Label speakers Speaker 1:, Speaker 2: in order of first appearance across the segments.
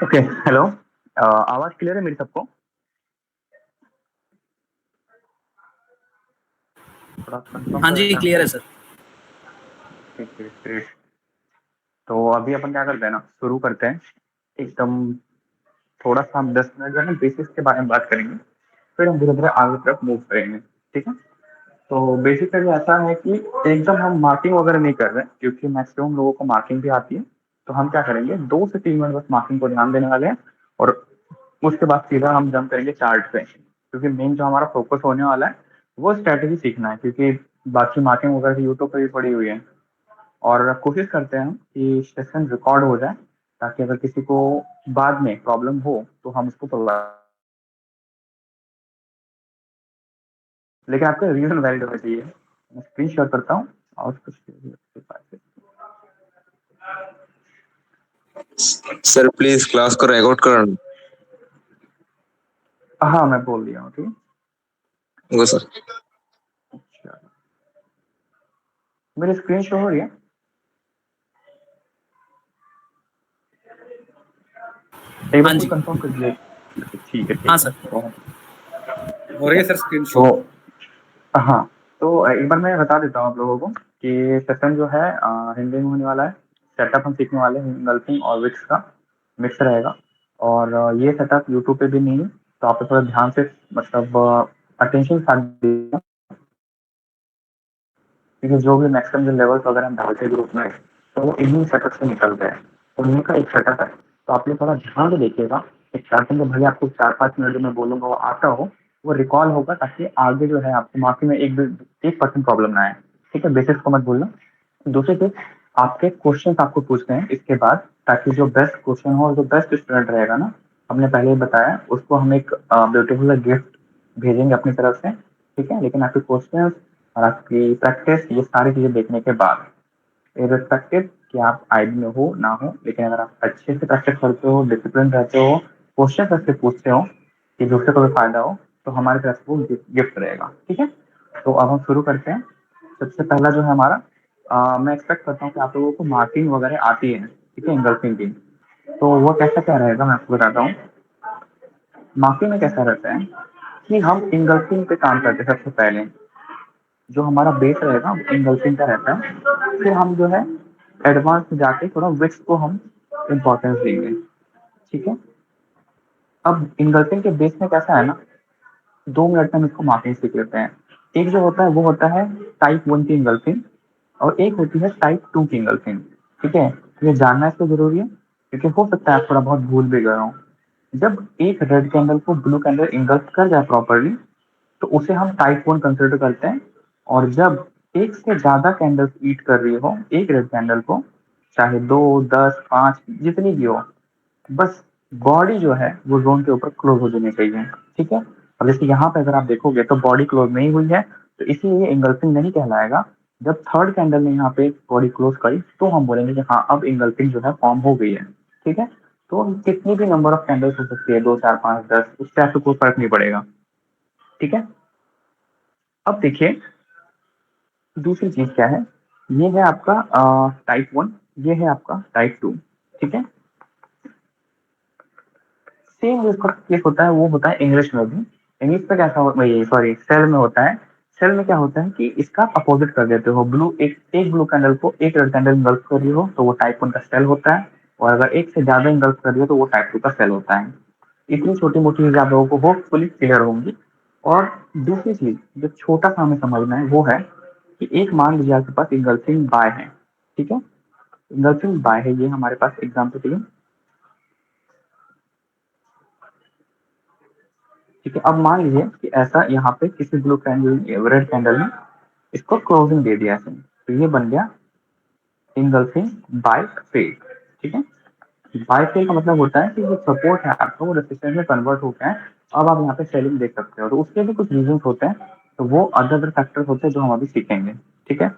Speaker 1: Okay, hello. आवाज clear है मेरी सबको? थोड़ा कंफर्म
Speaker 2: हाँ
Speaker 1: कर
Speaker 2: जी,
Speaker 1: देना।
Speaker 2: क्लियर है सर।
Speaker 1: ठीक है, ग्रेट। तो अभी अपन क्या करते हैं ना, शुरू करते हैं एकदम। थोड़ा सा हम 10 मिनट जो है ना बेसिक्स के बारे में बात करेंगे, फिर हम धीरे धीरे आगे तरफ मूव करेंगे। ठीक है। तो बेसिकली ऐसा है कि एकदम हम मार्किंग वगैरह नहीं कर रहे हैं, क्योंकि मैक्सिमम लोगों को मार्किंग भी आती है। तो हम क्या करेंगे, 2 से 3 मिनट बस मार्किंग को ध्यान देने वाले हैं, और उसके बाद सीधा हम जंप करेंगे चार्ट पे, क्योंकि मेन जो हमारा फोकस होने वाला है वो स्ट्रैटेजी सीखना है, क्योंकि बाकी मार्किंग वगैरह यूट्यूब पे भी पड़ी हुई है। और कोशिश करते हैं हम कि सेशन रिकॉर्ड हो जाए, ताकि अगर किसी को बाद में प्रॉब्लम हो तो हम उसको प्रोवाइड। लेकिन आपका रीजन वैलिड होना चाहिए। मैं स्क्रीन शेयर करता हूँ और कुछ।
Speaker 3: सर प्लीज क्लास को रिकॉर्ड करो।
Speaker 1: हाँ, मैं बोल दिया हूँ। ठीक है।
Speaker 3: वो सर।
Speaker 1: अच्छा, मेरी स्क्रीन शो हो रही है? एक बार
Speaker 2: हाँ
Speaker 1: कोई
Speaker 2: जी।
Speaker 1: कंफर्म कर दीजिए। ठीक है,
Speaker 2: हाँ
Speaker 1: ठीक है।
Speaker 2: सर, हो रही है सर स्क्रीन शो।
Speaker 1: तो हाँ, तो एक बार मैं बता देता हूँ आप लोगों को कि सेशन जो है हिंदी में होने वाला है। सेटअप हम सीखने वाले हैं गल्फिंग और विक्स का मिक्स रहेगा। और ये सेटअप यूट्यूब पे भी नहीं है, तो आप थोड़ा ध्यान से, मतलब अटेंशन के साथ दीजिएगा, क्योंकि जो भी मैक्सिमम जो लेवल्स वगैरह हम डालते हैं ग्रुप में, तो वो इन्हीं सेटअप से निकलते हैं। तो उन्हीं का एक सेटअप है, तो आप ये थोड़ा ध्यान से देखिएगा। एक स्टार्टिंग में भले आपको 4-5 मिनट जो मैं बोलूंगा वो आता हो, वो रिकॉल होगा, ताकि आगे जो है आपको मार्किंग में 1% प्रॉब्लम ना आए। ठीक है, बेसिक्स को मत भूलना। दूसरी चीज, आपके क्वेश्चन आपको पूछते हैं इसके बाद, ताकि जो बेस्ट क्वेश्चन हो और जो बेस्ट स्टूडेंट रहेगा ना, हमने पहले ही बताया, उसको हम एक ब्यूटीफुल गिफ्ट भेजेंगे अपनी तरफ से। ठीक है, लेकिन आपके क्वेश्चन और आपकी प्रैक्टिस, ये सारी चीजें देखने के बाद, इररिस्पेक्टिव कि आप आईबी में हो ना हो, लेकिन अगर आप अच्छे से प्रैक्टिस करते हो, डिसिप्लिन रहते हो, क्वेश्चन अच्छे पूछते हो कि दूसरे को भी फायदा हो, तो हमारी तरफ से वो गिफ्ट रहेगा। ठीक है। तो अब हम शुरू करते हैं। सबसे पहला जो है हमारा, मैं एक्सपेक्ट करता हूँ कि आप लोगों को मार्किंग वगैरह आती है। ठीक है, इंगल्फिंग की। तो वो कैसा क्या रहेगा मैं आपको बताता हूँ। मार्किंग में कैसा रहता है कि हम इंगल्फिंग पे काम करते हैं। सबसे पहले जो हमारा बेस रहेगा वो इंगल्फिंग का रहता है, फिर हम जो है एडवांस में जाके थोड़ा विक्स को हम इम्पोर्टेंस देंगे। ठीक है। अब इंगल्फिंग के बेस में कैसा है ना, 2 मिनट में हम इसको मार्किंग सीख लेते हैं। एक जो होता है वो होता है टाइप 1 की इंगल्फिंग, और एक होती है टाइप 2 की इंगल्फिंग। ठीक है, तो ये जानना इसको जरूरी है, क्योंकि हो सकता है आप थोड़ा बहुत भूल भी गए हो। जब एक रेड कैंडल को ब्लू कैंडल इंगल्फ कर जाए प्रॉपरली, तो उसे हम टाइप 1 कंसिडर करते हैं। और जब एक से ज्यादा कैंडल्स ईट कर रही हो एक रेड कैंडल को, चाहे 2, 10, 5 जितनी भी हो, बस बॉडी जो है वो जोन के ऊपर क्लोज हो जानी चाहिए। ठीक है। अब जैसे यहाँ पे अगर आप देखोगे तो बॉडी क्लोज नहीं हुई है, तो इसीलिए इंगल्फिंग नहीं कहलाएगा। जब थर्ड कैंडल ने यहाँ पे बॉडी क्लोज करी, तो हम बोलेंगे कि हाँ, अब इंगल्फिंग जो है फॉर्म हो गई है। ठीक है। तो कितनी भी नंबर ऑफ कैंडल्स हो सकती है, 2, 4, 5, 10, उससे आपको कोई फर्क नहीं पड़ेगा। ठीक है। अब देखिए, दूसरी चीज क्या है, ये है आपका टाइप 1, ये है आपका टाइप 2। ठीक है। सेम जिसका केस होता है वो होता है इंग्लिश में भी। इंग्लिश में कैसा होता है, सॉरी, सेल में होता है। सेल में क्या होता है कि इसका अपोजिट कर देते हो। ब्लू एक ब्लू कैंडल को एक रेड कैंडल इंगल्फ कर रही हो, तो वो टाइप 1 का सेल होता है। और अगर एक से ज्यादा इंगल्फ कर रही हो, तो वो टाइप 2 का सेल होता है। इतनी छोटी मोटी चीज आप लोगों को होपफुली क्लियर होंगी। और दूसरी चीज जो छोटा सा हमें समझना है वो है कि एक मान लीजिए आपके पास इंगल्फिंग बाय है। ठीक है। इंगल्फिंग बाय है, ये हमारे पास एग्जाम्पल के लिए। ठीक है। अब मान लीजिए कि ऐसा यहाँ पे किसी ब्लू कैंडल रेड कैंडल ने इसको क्लोजिंग दे दिया ऐसे, तो ये बन गया इंगल्फिंग बाय फेल। ठीक है। बाय फेल का मतलब होता है कि जो सपोर्ट है आपका वो रेसिस्टेंस में कन्वर्ट हो गया है। अब आप यहाँ पे सेलिंग देख सकते हो, तो उसके भी कुछ रीजन होते हैं, तो वो अदर अदर फैक्टर होते हैं जो हम अभी सीखेंगे। ठीक है।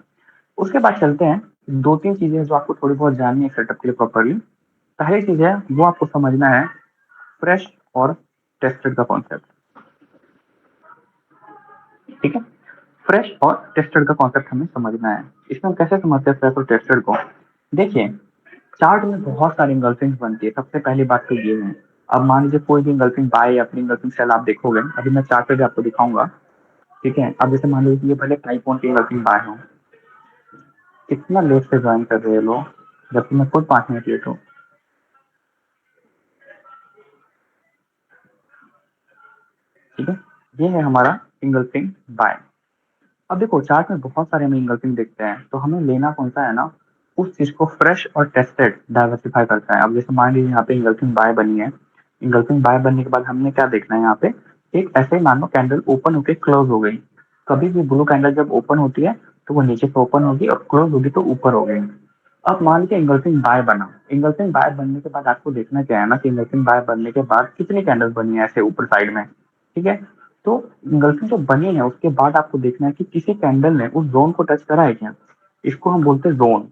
Speaker 1: उसके बाद चलते हैं, 2-3 चीजें जो आपको थोड़ी बहुत जाननी है सेटअप के लिए प्रॉपरली। पहली चीज है वो आपको समझना है फ्रेश और टेस्टेड का कॉन्सेप्ट। ठीक है। फ्रेश और टेस्टेड का कॉन्सेप्ट हमें समझना है। इसमें हम कैसे समझते हैं फ्रेश और टेस्टेड को? देखिए, चार्ट में बहुत सारी इंगल्फिंग बनती है। सबसे पहली बात तो ये है, अब मान लीजिए कोई भी इंगल्फिंग बाय या फिर इंगल्फिंग सेल आप देखोगे, अभी मैं चार्ट पे भी आपको दिखाऊंगा, ठीक है। अब जैसे मान लीजिए ये पहले टाइप 1 की इंगल्फिंग बाय हो, कितना लेट से ज्वाइन कर रहे हैं लोग, जबकि मैं खुद 5 मिनट लेट हूँ, ठीक है। ये है हमारा इंगल्फिंग बाय। अब देखो चार्ट में बहुत सारे हम इंगल्फिंग देखते हैं, तो हमें लेना कौन सा है ना, उस चीज को फ्रेश और टेस्टेड डाइवर्सिफाई करता है। अब जैसे मान लीजिए यहाँ पे इंगल्फिंग बाय बनी है, इंगल्फिंग बाय बनने के बाद हमने क्या देखना है यहाँ पे, एक ऐसे ही मान लो कैंडल ओपन होकर क्लोज हो गई। कभी भी ब्लू कैंडल जब ओपन होती है तो वो नीचे से ओपन होगी और क्लोज होगी तो ऊपर हो गई। अब मान लीजिए इंगल्फिंग बाय बना, इंगल्फिंग बाय बनने के बाद आपको देखना क्या है ना कि इंगल्फिंग बाय बनने के बाद कितनी कैंडल बनी है ऐसे ऊपर साइड में, ठीक है। तो इंगल्फिंग जो बनी है उसके बाद आपको देखना है कि किसी कैंडल ने उस जोन को टच करा है क्या, इसको हम बोलते हैं जोन।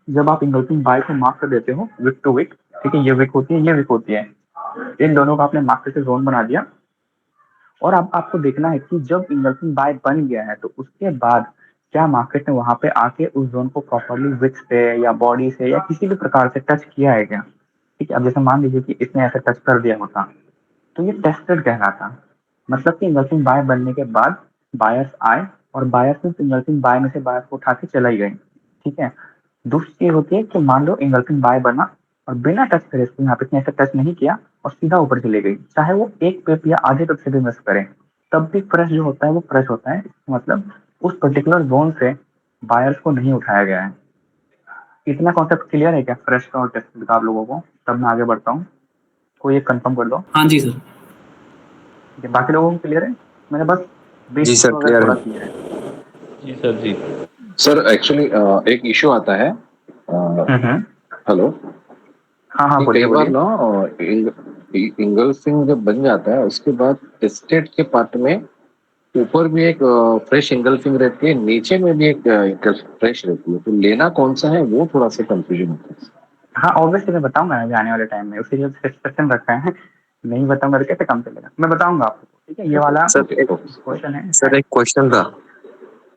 Speaker 1: जब आप इंगल्फिंग बाय को मार्क कर देते हो विक टू विक, ठीक है, ये विक होती है ये विक होती है, इन दोनों का आपने मार्क करके जोन बना दिया। और अब आपको देखना है कि जब इंगल्फिंग बाय बन गया है तो उसके बाद क्या मार्केट ने वहां पे आके उस जोन को प्रॉपरली विक से या बॉडी से या किसी भी प्रकार से टच किया है क्या, ठीक है। अब जैसे मान लीजिए कि इसने ऐसे टच कर दिया होता तो ये टेस्टेड कहलाता, मतलब कि इंगल्फिंग बाय बनने के बाद बायर्स आए और बायर्स ने इंगल्फिंग बाय में से बायर्स को उठा के चला ही गए, ठीक है। दूसरी चीज होती है कि मान लो इंगल्फिंग बाय बना और बिना टच करे, इसको यहाँ पे इसने ऐसे टच नहीं किया और सीधा ऊपर चले गई, चाहे वो एक पिप या आधे पिप से भी मिस करे, तब भी फ्रेश जो होता है वो फ्रेश होता है। इसका मतलब उस पर्टिकुलर जोन से बायर्स को नहीं उठाया गया है। इतना कॉन्सेप्ट क्लियर है क्या फ्रेश का और टेस्ट का आप लोगों को? तब मैं आगे बढ़ता हूँ, कोई एक कंफर्म कर दो।
Speaker 2: हाँ जी सर।
Speaker 1: ठीक है, बाकी लोगों को क्लियर है? मैंने बस
Speaker 3: जी
Speaker 1: बेसिक
Speaker 3: सर,
Speaker 1: को अगर
Speaker 3: क्लियर
Speaker 1: थोड़ा
Speaker 3: है।
Speaker 1: क्लियर है।
Speaker 4: जी सर जी।
Speaker 5: सर एक्चुअली एक इश्यू आता है।
Speaker 1: हम्म।
Speaker 5: हेलो।
Speaker 1: हाँ हाँ
Speaker 5: कि
Speaker 1: बोलिए
Speaker 5: कई बार
Speaker 1: बोलिए।
Speaker 5: ना इंगल्फिंग जब बन जाता है उसके बाद टेस्टेड के पार्ट में ऊपर भी एक फ्रेश इंगल्फिंग रहती है, नीचे में भी एक फ्रेश रहती है, तो लेना कौन सा है वो थोड़ा सा कंफ्यूजन होता है।
Speaker 1: हाँ ऑब्वियसली मैं बताऊंगा अभी आने वाले टाइम में, उसी लिए सेक्शन रखा है। नहीं बताऊंगा तो कैसे काम चलेगा, मैं बताऊंगा आपको, ठीक है। ये
Speaker 5: ओके
Speaker 1: वाला
Speaker 3: सर
Speaker 5: ओके
Speaker 3: एक
Speaker 5: ओके।
Speaker 1: क्वेश्चन है।
Speaker 3: सर एक क्वेश्चन था।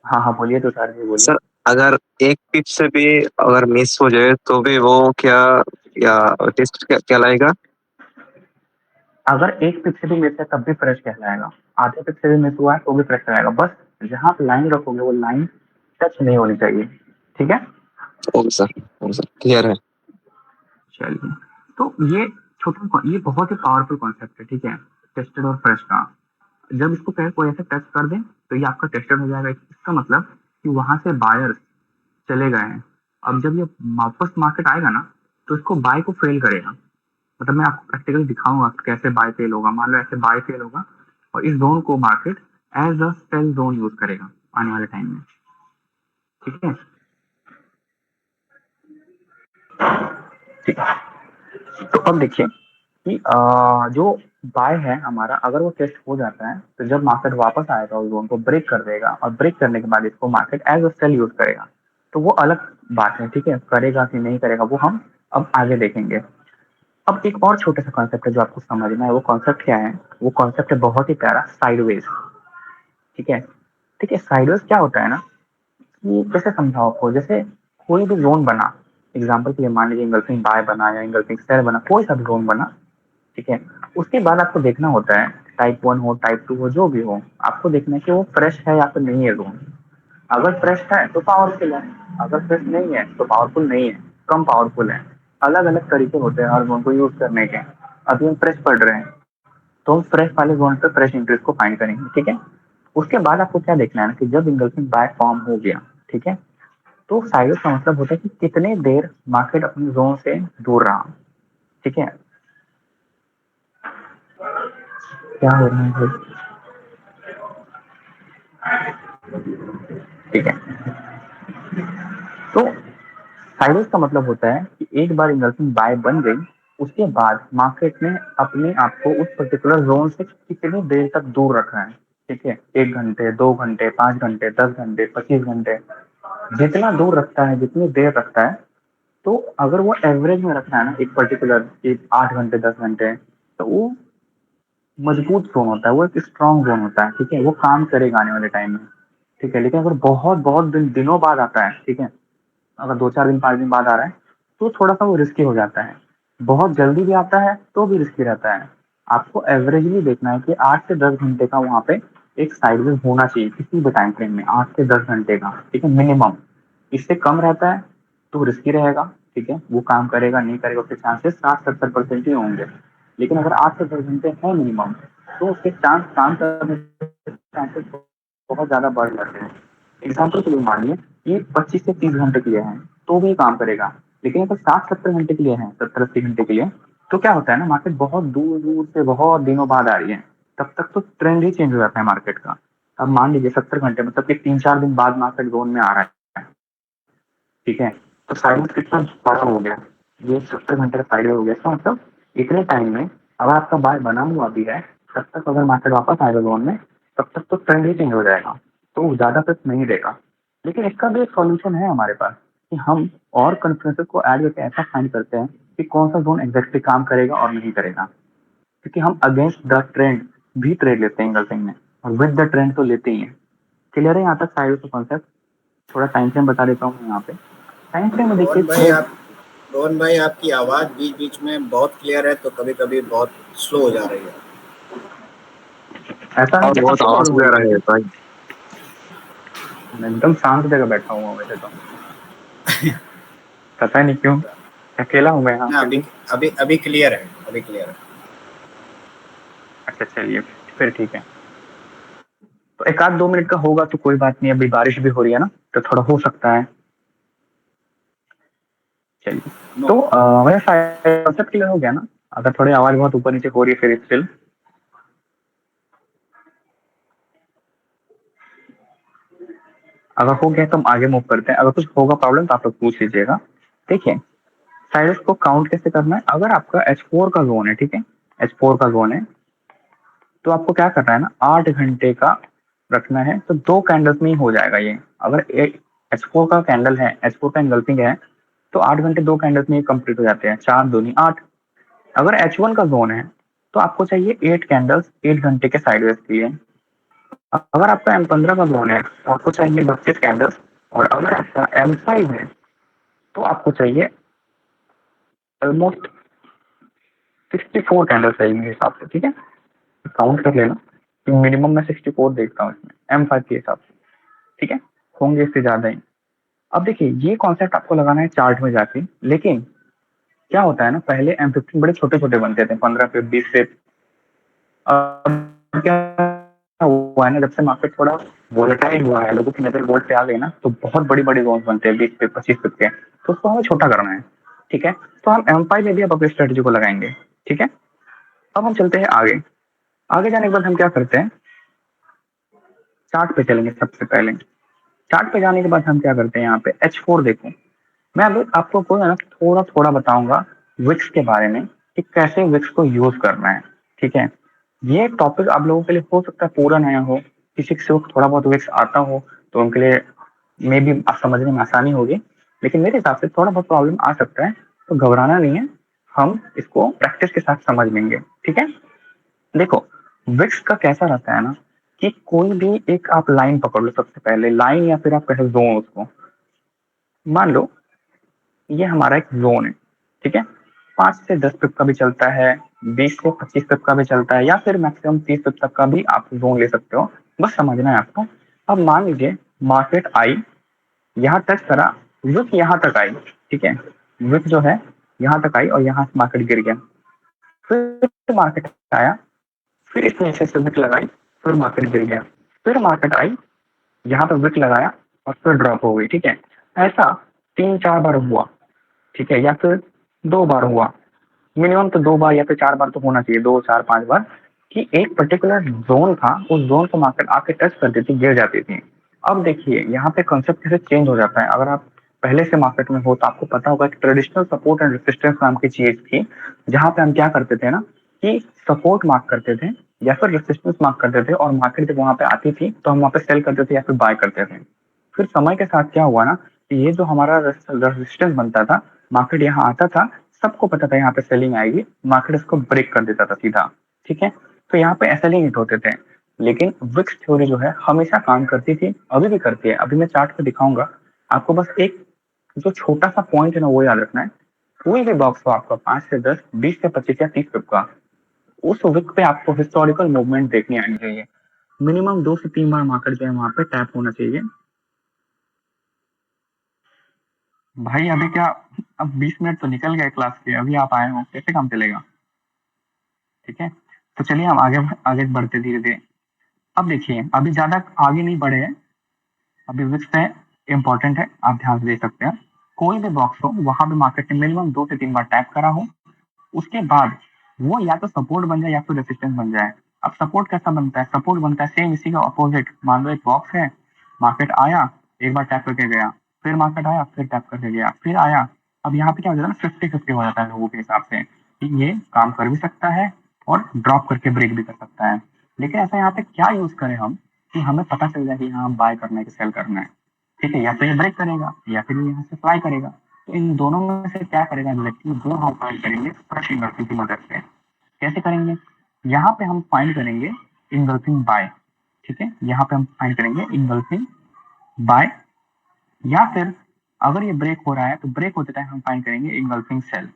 Speaker 1: हाँ हाँ बोलिए तो सर जी बोलिए।
Speaker 3: सर अगर एक पिप से भी अगर मिस हो जाए तो भी वो क्या, या टेस्ट क्या कहलाएगा?
Speaker 1: अगर एक पिप से भी मिस है तब भी फ्रेश कहलाएगा, आधे पिप से भी मिस हुआ है तो भी फ्रेश कहलाएगा, बस जहाँ आप लाइन रखोगे वो लाइन टच नहीं होनी चाहिए, ठीक है।
Speaker 3: ओके सर क्लियर है।
Speaker 1: चलिए, तो ये ये बहुत ही पावरफुल कॉन्सेप्ट है, ठीक है, टेस्टेड और फ्रेश का। जब इसको कहे कोई ऐसे टच कर दे तो ये आपका टेस्टेड हो जाएगा, इसका मतलब कि वहां से बायर्स चले गए हैं। अब जब ये वापस मार्केट आएगा ना तो इसको बाय को फेल करेगा, मतलब मैं आपको प्रैक्टिकली दिखाऊंगा कि कैसे बाय फेल होगा। मान लो ऐसे बाय फेल होगा और इस जोन को market as a sell zone use करेगा आने वाले टाइम में, ठीक है। ठीक है, तो अब देखिए कि जो बाय है हमारा, अगर वो टेस्ट हो जाता है तो जब मार्केट वापस आएगा उस जोन को ब्रेक कर देगा और ब्रेक करने के बाद इसको market as a sell use करेगा, तो वो अलग बात है, ठीक है। करेगा कि नहीं करेगा वो हम अब आगे देखेंगे। अब एक और छोटा सा कॉन्सेप्ट है जो आपको समझना है, वो कॉन्सेप्ट क्या है, वो कॉन्सेप्ट है बहुत ही प्यारा, साइडवेज, ठीक है। ठीक है, साइडवेज क्या होता है ना कि कैसे समझाओ आपको, जैसे कोई भी जोन बना, एग्जाम्पल के लिए मान लीजिए इंगल्फिंग बाय बना या इंगल्फिंग सेल बना, कोई सा भी जोन बना, ठीक है। उसके बाद आपको देखना होता है, टाइप 1 हो टाइप 2 हो जो भी हो, आपको देखना है कि वो फ्रेश है या फिर नहीं है जोन। अगर फ्रेश है तो पावरफुल है, अगर फ्रेश नहीं है तो पावरफुल नहीं है, कम पावरफुल है। अलग अलग तरीके होते हैं हर जोन को यूज करने के। अभी हम फ्रेश पढ़ रहे हैं तो हम फ्रेश वाले जोन पे फ्रेश इंटरेस्ट को फाइंड करेंगे, ठीक है। उसके बाद आपको क्या देखना है ना कि जब इंगल्फिंग बाय फॉर्म हो गया, ठीक है, तो साइड का मतलब होता है कि कितने देर मार्केट अपने जोन से दूर रहा, ठीक है। क्या हो रहा है भाई? ठीक है, तो साइड का मतलब होता है कि एक बार इंगल्फिंग बाय बन गई उसके बाद मार्केट ने अपने आप को उस पर्टिकुलर जोन से कितनी देर तक दूर रखा है, ठीक है। 1 घंटे 2 घंटे 5 घंटे 10 घंटे 25 घंटे, जितना दूर रखता है जितनी देर रखता है, तो अगर वो एवरेज में रखना है ना एक पर्टिकुलर 8 घंटे 10 घंटे, तो वो मजबूत जोन होता है, वो एक स्ट्रॉन्ग जोन होता है, ठीक है। वो काम करेगा आने वाले टाइम में, ठीक है। लेकिन अगर बहुत बहुत दिनों बाद आता है, ठीक है, अगर 2 4 दिन 5 दिन बाद आ रहा है तो थोड़ा सा वो रिस्की हो जाता है। बहुत जल्दी भी आता है तो भी रिस्की रहता है। आपको एवरेजली देखना है कि 8 से 10 घंटे का वहाँ पे एक साइडवेज होना चाहिए किसी भी टाइम फ्रेम में, 8 से 10 घंटे का, ठीक है, मिनिमम। इससे कम रहता है तो रिस्की रहेगा, ठीक है, वो काम करेगा नहीं करेगा उसके चांसेस 60-70% ही होंगे। लेकिन अगर 8 से 10 घंटे है मिनिमम तो उसके चांस काम करने के चांसेस बहुत ज्यादा बढ़ जाते हैं। एग्जाम्पल के लिए मानिए कि 25 से 30 घंटे के लिए है तो भी काम करेगा। लेकिन अगर 60-70 घंटे के लिए है, 70-80 घंटे के लिए, तो क्या होता है ना, मार्केट बहुत दूर दूर से बहुत दिनों बाद आ रही है, तब तक तो ट्रेंड ही चेंज हो जाता है मार्केट का। अब मान लीजिए 70 घंटे मतलब कि 3-4 दिन बाद मार्केट जोन में आ रहा है, ठीक है, तो साइड कितना बड़ा हो गया, ये 70 घंटे का साइड हो गया। इसका मतलब इतने टाइम में अगर आपका बाय बना हुआ भी है, तब तक अगर मार्केट वापस आएगा जोन में, तब तक तो ट्रेंड ही चेंज हो जाएगा, तो ज्यादा तक नहीं रहेगा। लेकिन इसका भी एक सॉल्यूशन है हमारे पास कि हम और कॉन्फ्रेंसेस को ऐड करके ऐसा फाइंड करते हैं कि कौन सा जोन एग्जैक्टली काम करेगा और नहीं करेगा। क्योंकि हम अगेंस्ट द ट्रेंड भी ट्रेड लेते हैं इंगल्फिंग में, और विद द ट्रेंड तो लेते ही हैं। क्लियर है यहाँ तक साइड का कॉन्सेप्ट? थोड़ा टाइम फ्रेम बता देता हूँ यहाँ पे। टाइम फ्रेम में देखिए
Speaker 6: रोहन भाई आपकी आवाज बीच बीच में बहुत क्लियर है, तो कभी कभी बहुत स्लो हो जा रही है।
Speaker 1: ऐसा है
Speaker 3: और
Speaker 1: कि
Speaker 3: बहुत
Speaker 1: सबसे
Speaker 3: आवाज
Speaker 1: प्रॉब्लम हो
Speaker 3: ले
Speaker 1: रही
Speaker 3: रहे
Speaker 1: है।
Speaker 3: हैं भाई।
Speaker 1: मैं एकदम शांत जगह बैठा हुआ हूँ वैसे तो, पता नहीं क्यों अकेला हूँ मैं यहाँ
Speaker 6: ना
Speaker 1: फिर
Speaker 6: अभी
Speaker 1: भी।
Speaker 6: अभी अभी क्लियर है, अभी क्लियर है।
Speaker 1: अच्छा चलिए फिर ठीक है। तो 1-2 मिनट का होगा तो कोई बात नहीं, अभी बारिश भी हो रही है ना तो थोड़ा हो सकता है। चलिए
Speaker 6: नो
Speaker 1: तो मेरा कॉन्सेप्ट क्लियर हो गया ना? अगर थोड़ी आवाज बहुत ऊपर नीचे हो रही है फिर स्टिल, अगर हो गया तो हम आगे मूव करते हैं। अगर कुछ होगा प्रॉब्लम तो आप लोग पूछ लीजिएगा। देखिए साइड्स को काउंट कैसे करना है। अगर आपका H4 का जोन है, ठीक है, H4 का जोन है, तो आपको क्या करना है ना, 8 घंटे का रखना है, तो 2 कैंडल्स में ही हो जाएगा ये। अगर एक H4 का कैंडल है, H4 का एंगल्फिंग है, तो 8 घंटे 2 कैंडल्स में ही कंप्लीट हो जाते हैं, 4 दूनी 8। अगर H1 का जोन है तो आपको चाहिए 8 कैंडल्स 8 घंटे के साइडवेज के लिए। अगर आपका M15 का जोन है तो आपको चाहिए 32 कैंडल्स, और अगर आपका M5 है तो आपको चाहिए ऑलमोस्ट 64 कैंडल्स चाहिए मेरे हिसाब से, ठीक है, काउंट कर लेना कि मिनिमम मैं 64 देखता हूँ इसमें M5 के हिसाब से, ठीक है, होंगे इससे ज्यादा ही। अब देखिए ये कॉन्सेप्ट आपको लगाना है चार्ट में जाके। लेकिन क्या होता है ना, पहले M15 बड़े छोटे छोटे बनते थे, 15 पे 20 पे। अब क्या हुआ है ना, जब से मार्केट थोड़ा वोलेटाइल हुआ है, लोगों की नजर गोल्ड पे आ गई ना, तो बहुत बड़ी बड़ी जोन बनते हैं 20 पे 25 पे के, तो उसको हमें छोटा करना है, ठीक है। तो हम M5 में भी अब अपनी स्ट्रेटेजी को लगाएंगे, ठीक है। अब हम चलते हैं आगे। आगे जाने के बाद हम क्या करते हैं, चार्ट पे चलेंगे सबसे पहले। चार्ट पे जाने के बाद हम क्या करते हैं, यहाँ पे H4 देखो। मैं अभी आपको कोई ना थोड़ा थोड़ा बताऊंगा विक्स के बारे में कि कैसे विक्स को यूज करना है, ठीक है। ये टॉपिक आप लोगों के लिए हो सकता है पूरा नया हो, किसी को थोड़ा बहुत विक्स आता हो तो उनके लिए मे भी समझने में आसानी होगी, लेकिन मेरे हिसाब से थोड़ा बहुत प्रॉब्लम आ सकता है, तो घबराना नहीं है, हम इसको प्रैक्टिस के साथ समझ लेंगे, ठीक है। देखो विक्स का कैसा रहता है ना कि कोई भी एक आप लाइन पकड़ लो, सबसे पहले लाइन या फिर आप कहे जोन, उसको मान लो ये हमारा एक जोन है, ठीक है। 5 से 10 पिप का भी चलता है, 20 से 25 पिप का भी चलता है, या फिर मैक्सिमम 30 पिप तक का भी आप जोन ले सकते हो, बस समझना है आपको। अब मान लीजिए मार्केट आई, यहाँ टच करा, विक यहाँ तक आई, ठीक है, विक जो है यहाँ तक आई और यहाँ से मार्केट गिर गया, फिर मार्केट आया, फिर इसने ऐसे से विक लगाई, फिर मार्केट गिर गया, फिर मार्केट आई, यहाँ पे विक लगाया और फिर ड्रॉप हो गई, ठीक है। ऐसा 3-4 बार हुआ, ठीक है, या फिर 2 बार हुआ, मिनिमम तो 2 बार या फिर 4 बार तो होना चाहिए, 2, 4, 5 बार, कि एक पर्टिकुलर जोन था, उस जोन को मार्केट आके टच कर देती, गिर जाती थी। अब देखिए यहाँ पे कंसेप्ट कैसे चेंज हो जाता है। अगर आप पहले से मार्केट में हो तो आपको पता होगा कि ट्रेडिशनल सपोर्ट एंड रेजिस्टेंस नाम की चीज थी, जहां पे हम क्या करते थे ना कि सपोर्ट मार्क करते थे या फिर रेजिस्टेंस मार्क करते थे, और मार्केट जब वहां पे आती थी तो हम वहां पे सेल करते थे या फिर बाय करते थे। फिर समय के साथ क्या हुआ ना कि ये जो हमारा रेजिस्टेंस बनता था, मार्केट यहाँ आता था, सबको पता था यहाँ पे सेलिंग आएगी, मार्केट इसको ब्रेक कर देता था सीधा, ठीक है। तो यहाँ पे सेलिंग हिट होते थे। लेकिन विक्स थ्योरी जो है हमेशा काम करती थी, अभी भी करती है। अभी मैं चार्ट पे दिखाऊंगा आपको, बस एक जो छोटा सा पॉइंट है ना वो याद रखना है कोई भी बॉक्स हो आपका 5 से 10, 20 से 25 या 30 पिप का, उस विक पे आपको हिस्टोरिकल मूवमेंट देखनी आनी चाहिए। मिनिमम 2 से 3 बार मार्केट जो है वहां पे टैप होना चाहिए। भाई अभी क्या, अब 20 मिनट तो निकल गए क्लास के, अभी आप आए हो, कैसे काम चलेगा? ठीक है, तो चलिए हम आगे आगे बढ़ते धीरे धीरे। अब देखिए, अभी ज्यादा आगे नहीं बढ़े हैं, अभी विक्स पे इंपॉर्टेंट है, आप ध्यान से देख सकते हैं। कोई भी बॉक्स हो वहां पे मार्केट ने मिनिमम 2 से 3 बार टैप करा हो, उसके बाद वो या तो सपोर्ट बन जाए या फिर रेसिस्टेंस बन जाए। अब सपोर्ट कैसा बनता है? सपोर्ट बनता है सेम इसी का अपोजिट। मान लो एक बॉक्स है, मार्केट आया, एक बार टैप करके गया, फिर मार्केट आया, फिर टैप करके गया, फिर आया। अब यहाँ पे क्या हो जाता है ना, 50-50 हो जाता है लोगों के हिसाब से कि ये काम कर भी सकता है और ड्रॉप करके ब्रेक भी कर सकता है। लेकिन ऐसा यहाँ पे क्या यूज करें हम कि हमें पता चल जाए कि यहाँ बाय करना है कि सेल करना है। ठीक है, या तो ये ब्रेक करेगा या फिर यहाँ से फ्लाई करेगा। तो इन दोनों में से क्या करेगा एग्जैक्टली, वो हम फाइंड करेंगे फ्रेश इन्वर्सिंग की मदद से। कैसे करेंगे? यहाँ पे हम फाइंड करेंगे इन्वर्सिंग बाय। ठीक है, यहाँ पे हम फाइंड करेंगे इन्वर्सिंग बाय, या फिर अगर ये ब्रेक हो रहा है तो ब्रेक होते टाइम हम फाइंड करेंगे इन्वर्सिंग सेल।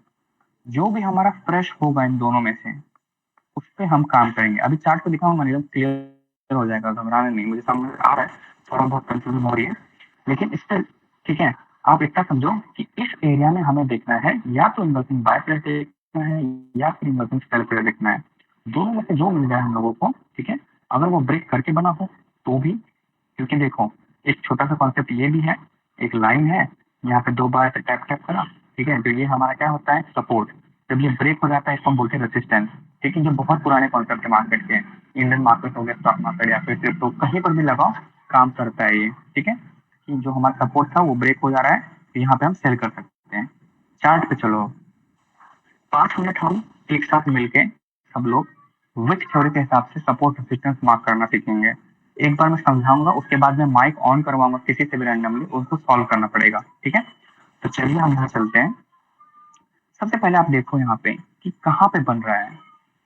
Speaker 1: जो भी हमारा फ्रेश होगा इन दोनों में से उस पर हम काम करेंगे। अभी चार्ट को दिखाऊंगा नहीं, क्लियर हो जाएगा, घबराना नहीं, मुझे समझ आ रहा है, थोड़ा बहुत कंफ्यूजन हो रही है लेकिन स्टिल ठीक है। आप इतना समझो कि इस एरिया में हमें देखना है या तो इन्वर्सिंग बाय प्लेयर देखना है या फिर इन्वर्सिंग सेल प्लेयर देखना है। दोनों में से जो मिल जाए हम लोगों को, ठीक है, अगर वो ब्रेक करके बना हो तो भी, क्योंकि देखो एक छोटा सा कॉन्सेप्ट ये भी है, एक लाइन है, यहाँ पे 2 बार टैप टैप करा, ठीक है, तो ये हमारा क्या होता है, सपोर्ट। जब ये ब्रेक हो जाता है इसको हम बोलते हैं रेसिस्टेंस। ठीक है, जो बहुत पुराने कॉन्सेप्ट है मार्केट के, इंडियन मार्केट हो गया, स्टॉक मार्केट या फिर क्रिप्टो, कहीं पर भी लगाओ काम करता है ये। ठीक है, कि जो हमारा सपोर्ट था वो ब्रेक हो जा रहा है, तो यहाँ पे हम सेल कर सकते हैं। चार्ट पे चलो, 5 मिनट हम एक साथ मिलके सब लोग विक थ्योरी के हिसाब से सपोर्ट रेजिस्टेंस मार्क करना सीखेंगे। एक बार मैं समझाऊंगा, उसके बाद मैं माइक ऑन करवाऊंगा किसी से भी रैंडमली, उसको सॉल्व करना पड़ेगा। ठीक है, तो चलिए हम यहाँ चलते हैं। सबसे पहले आप देखो यहाँ पे कि कहाँ पे बन रहा है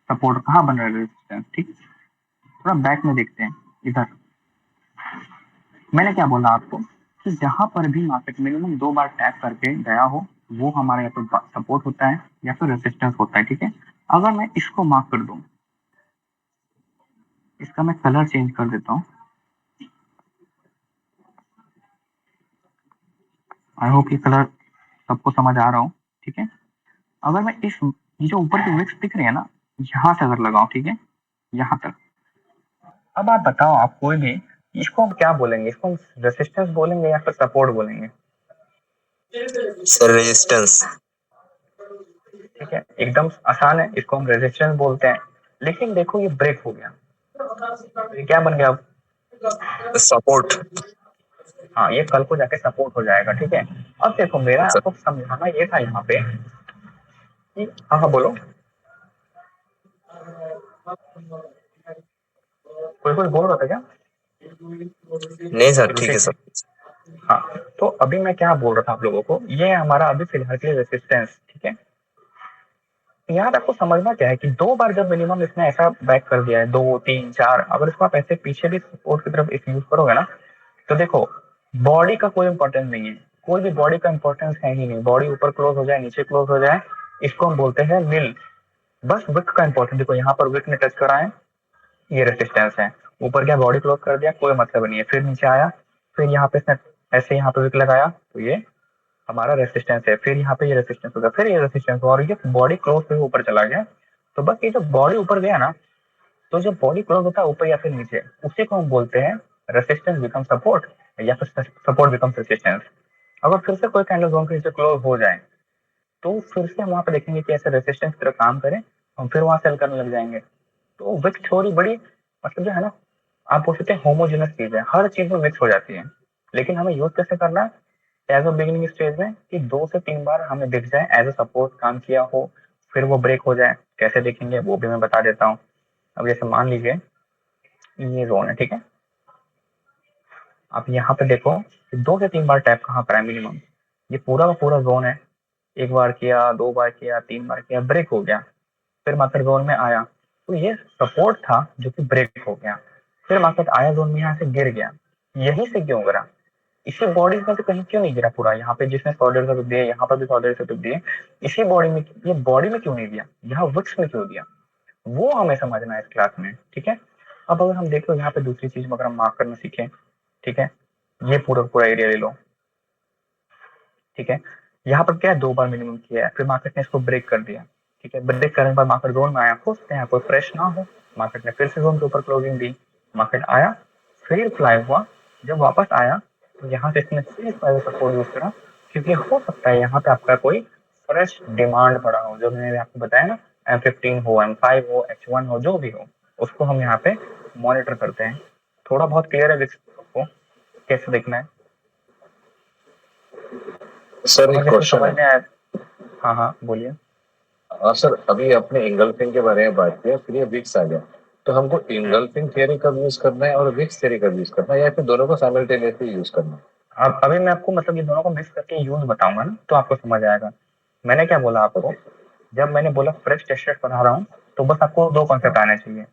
Speaker 1: सपोर्ट, कहाँ बन रहा है रेजिस्टेंस। ठीक, थोड़ा बैक में देखते हैं। इधर मैंने क्या बोला आपको कि जहां पर भी मार्केट मिनिमम 2 बार टैप करके गया हो वो हमारा या तो सपोर्ट होता है या फिर रेजिस्टेंस होता है। ठीक है, अगर मैं इसको मार्क कर दूं, इसका मैं कलर चेंज कर देता हूँ, आई होप ये कलर सबको समझ आ रहा हूँ। ठीक है, अगर मैं इस, ये जो ऊपर की विक्स दिख रही है ना, यहाँ से अगर लगाऊं, ठीक है, यहाँ तक। अब आप बताओ, आप कोई भी, इसको हम क्या बोलेंगे? इसको हम रेजिस्टेंस बोलेंगे या फिर सपोर्ट बोलेंगे?
Speaker 3: Sir resistance.
Speaker 1: ठीक है, एकदम आसान है, इसको हम रेजिस्टेंस बोलते हैं। लेकिन देखो ये ब्रेक हो गया, ये क्या बन गया अब?
Speaker 3: सपोर्ट।
Speaker 1: हाँ, ये कल को जाके सपोर्ट हो जाएगा। ठीक है, अब देखो मेरा आपको समझाना ये था यहाँ पे कि, हाँ हाँ बोलो, कोई कोई बोल रहा था क्या?
Speaker 3: नहीं सर, ठीक है सर।
Speaker 1: हाँ, तो अभी मैं क्या बोल रहा था आप लोगों को, ये हमारा अभी फिलहाल के लिए रेसिस्टेंस। ठीक है, यहाँ पे आपको समझना क्या है कि 2 बार जब मिनिमम इसने ऐसा बैक कर दिया है, 2 3 4, अगर इसको आप ऐसे पीछे भी सपोर्ट की तरफ यूज करोगे ना, तो देखो बॉडी का कोई इंपॉर्टेंस नहीं है, कोई भी बॉडी का इंपॉर्टेंस है ही नहीं। बॉडी ऊपर क्लोज हो जाए, नीचे क्लोज हो जाए, इसको हम बोलते हैं नील। बस विक का इंपॉर्टेंस देखो, यहाँ पर विक ने टच करा है, ये रेसिस्टेंस है। ऊपर क्या बॉडी क्लोज कर दिया, कोई मतलब नहीं है। फिर नीचे आया, फिर यहाँ पे इसने ऐसे यहाँ पे विक लगाया, तो ये हमारा रेसिस्टेंस है। फिर यहाँ पे ये रेसिस्टेंस होगा, फिर ये रेसिस्टेंस, और ये बॉडी क्लोज से ऊपर चला गया। तो बस ये जो बॉडी ऊपर गया ना, तो जो बॉडी क्लोज होता है ऊपर या फिर नीचे, उसी को हम बोलते हैं रेसिस्टेंस बिकम सपोर्ट या फिर सपोर्ट बिकम रेसिस्टेंस। अगर फिर से कोई कैंडल जोन के नीचे क्लोज हो जाए तो फिर से हम वहां पे देखेंगे कि ऐसे रेसिस्टेंस की तरह काम करें, हम फिर वहां सेल करने लग जाएंगे। तो विक थ्योरी बड़ी, मतलब जो है ना, आप बोल सकते हैं होमोजेनस चीज है, हर चीज में मिक्स हो जाती है। लेकिन हमें यूज कैसे करना है एज अ बिगिनिंग स्टेज में, कि 2 से 3 बार हमें दिख जाए एज अ सपोर्ट काम किया हो, फिर वो ब्रेक हो जाए। कैसे देखेंगे वो भी मैं बता देता हूँ। अब जैसे मान लीजिए ये जोन है, ठीक है, आप यहाँ पे देखो कि 2 से 3 बार टैप कहाँ पर है मिनिमम, ये पूरा का पूरा जोन है। 1 बार किया, 2 बार किया, 3 बार किया, ब्रेक हो गया, फिर मार्केट जोन में आया, तो ये सपोर्ट था जो कि ब्रेक हो गया। फिर मार्केट आया जोन में, यहाँ से गिर गया। यही से क्यों गिरा? इसी बॉडी में से कहीं क्यों नहीं गिरा पूरा? यहाँ पे जिसने 100-150 दिए, यहाँ पर भी 100-150 दिए, इसी बॉडी में, ये बॉडी में क्यों नहीं दिया, यहाँ विक्स में क्यों दिया, वो हमें समझना है इस क्लास में। ठीक है, अब अगर हम देख लो यहाँ पे दूसरी चीज अगर हम मार्क करना सीखें, ठीक है, ये पूरा पूरा एरिया ले लो, ठीक है, यहाँ पर क्या है, 2 बार मिनिमम किया है, फिर मार्केट ने इसको ब्रेक कर दिया, ठीक है, ब्रेक करने के बाद मार्केट जोन में आया, हो सकता है यहाँ कोई फ्रेश ना हो, मार्केट ने फिर से जोन के ऊपर क्लोजिंग दी, मार्केट आया, फिर फ्लाई हुआ, जब वापस आया तो यहाँ से इसने फिर सपोर्ट यूज करा, क्योंकि हो सकता है यहाँ पे आपका कोई फ्रेश डिमांड पड़ा हो, जो मैंने आपको बताया ना, M15 हो, M5 हो, H1 हो, जो भी हो, उसको हम यहाँ पे मॉनिटर करते हैं। थोड़ा बहुत क्लियर है विक्स को कैसे देखना है?
Speaker 5: सर एक क्वेश्चन
Speaker 1: समझ
Speaker 5: है।
Speaker 1: में आया? हाँ हाँ बोलिए।
Speaker 5: हाँ सर, अभी आपने इंगल्फिंग के बारे में बात किया, फिर ये विक्स आ गया, तो हमको इंगल्फिंग थियरी कब यूज करना है और विक्स थियरी कब यूज करना है, या फिर दोनों को साइमल्टेनियसली यूज करना है?
Speaker 1: अब अभी मैं आपको मतलब ये दोनों को मिक्स करके यूज बताऊंगा ना, तो आपको समझ आएगा। मैंने क्या बोला आपको, जब मैंने बोला फ्रेश टेस्ट रेट पढ़ा रहा हूँ तो बस आपको 2 कॉन्सेप्ट आने चाहिए।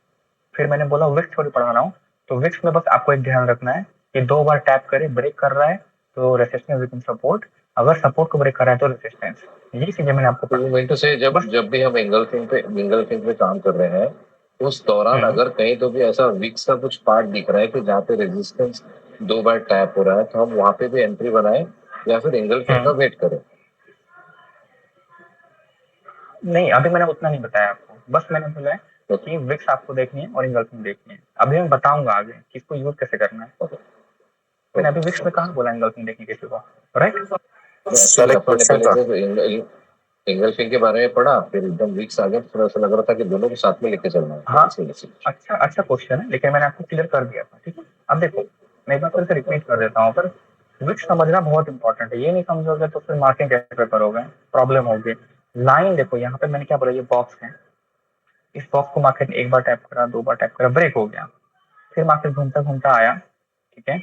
Speaker 1: फिर मैंने बोला विक्स थ्योरी पढ़ा रहा हूँ, तो विक्स में बस आपको एक ध्यान रखना है कि 2 बार टैप करे, ब्रेक कर रहा है तो रेसिस्टेंस विद सपोर्ट, अगर सपोर्ट को ब्रेक कर रहा है तो रेसिस्टेंस। यही चीजें मैंने आपको
Speaker 5: तो यू मीन टू से जब
Speaker 1: बस।
Speaker 5: जब भी हम इंगल्फिंग पे काम कर रहे हैं, उस दौरान अगर कहीं तो भी ऐसा विक्स का कुछ पार्ट दिख रहा है कि जहाँ पे रेजिस्टेंस 2 बार टैप हो रहा है, तो हम वहां पे भी एंट्री बनाए या फिर इंगल्फिंग का वेट करें?
Speaker 1: नहीं, अभी मैंने उतना नहीं बताया आपको, बस मैंने बोला है कि विक्स आपको देखनी है और इंगल्फिंग देखनी है। अभी मैं बताऊंगा आगे कि इसको यूज कैसे करना है। मैंने अभी विक्स में कहाँ बोला इंगल्फिंग देखने किसी को, राइट?
Speaker 5: एक्चुअली अपन ने पहले जब इंगल्फिंग के बारे में पढ़ा, फिर एकदम विक्स आ गया, तो थोड़ा सा लग रहा था कि दोनों को साथ में लेके चलना है।
Speaker 1: हाँ,
Speaker 5: इसी वजह से।
Speaker 1: अच्छा क्वेश्चन है, लेकिन मैंने आपको क्लियर कर दिया था, ठीक है। अब देखो, मैं एक बार फिर से रिपीट कर देता हूँ, पर विक्स समझना बहुत इंपॉर्टेंट है। ये नहीं समझोगे तो फिर मार्किंग कैसे करोगे, प्रॉब्लम होगी। लाइन देखो, यहाँ पे मैंने क्या बोला, ये बॉक्स है, इस बॉक्स को मार्केट ने 1 बार टैप करा, 2 बार टैप करा, ब्रेक हो गया, फिर मार्केट घूमता घूमता आया, ठीक है।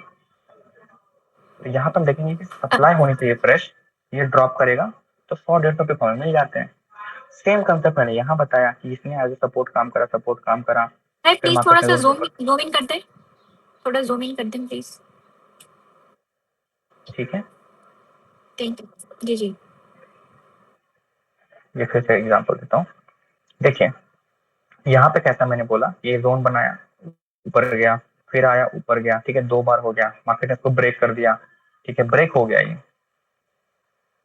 Speaker 1: तो यहाँ पर हम देखेंगे कि सप्लाई होनी चाहिए फ्रेश, ये ड्रॉप करेगा तो 100-150 पे पॉइंट मिल जाते हैं। सेम कंसेप्ट मैंने यहाँ बताया कि इसने एज सपोर्ट काम करा,
Speaker 7: सर
Speaker 1: फिर
Speaker 7: प्लीज थोड़ा
Speaker 1: मार्केट
Speaker 7: सा
Speaker 1: ने
Speaker 7: जूम इन कर दें, थोड़ा जूम इन कर दें प्लीज।
Speaker 1: ठीक है,
Speaker 7: थैंक यू। जी जी।
Speaker 1: ये फिर से एग्जांपल देता हूँ। देखिए यहाँ पे कैसा मैंने बोला, ये जोन बनाया, ऊपर गया, फिर आया, ऊपर गया, ठीक है, 2 बार हो गया, मार्केट ने इसको ब्रेक कर दिया, ठीक है, ब्रेक हो गया ये।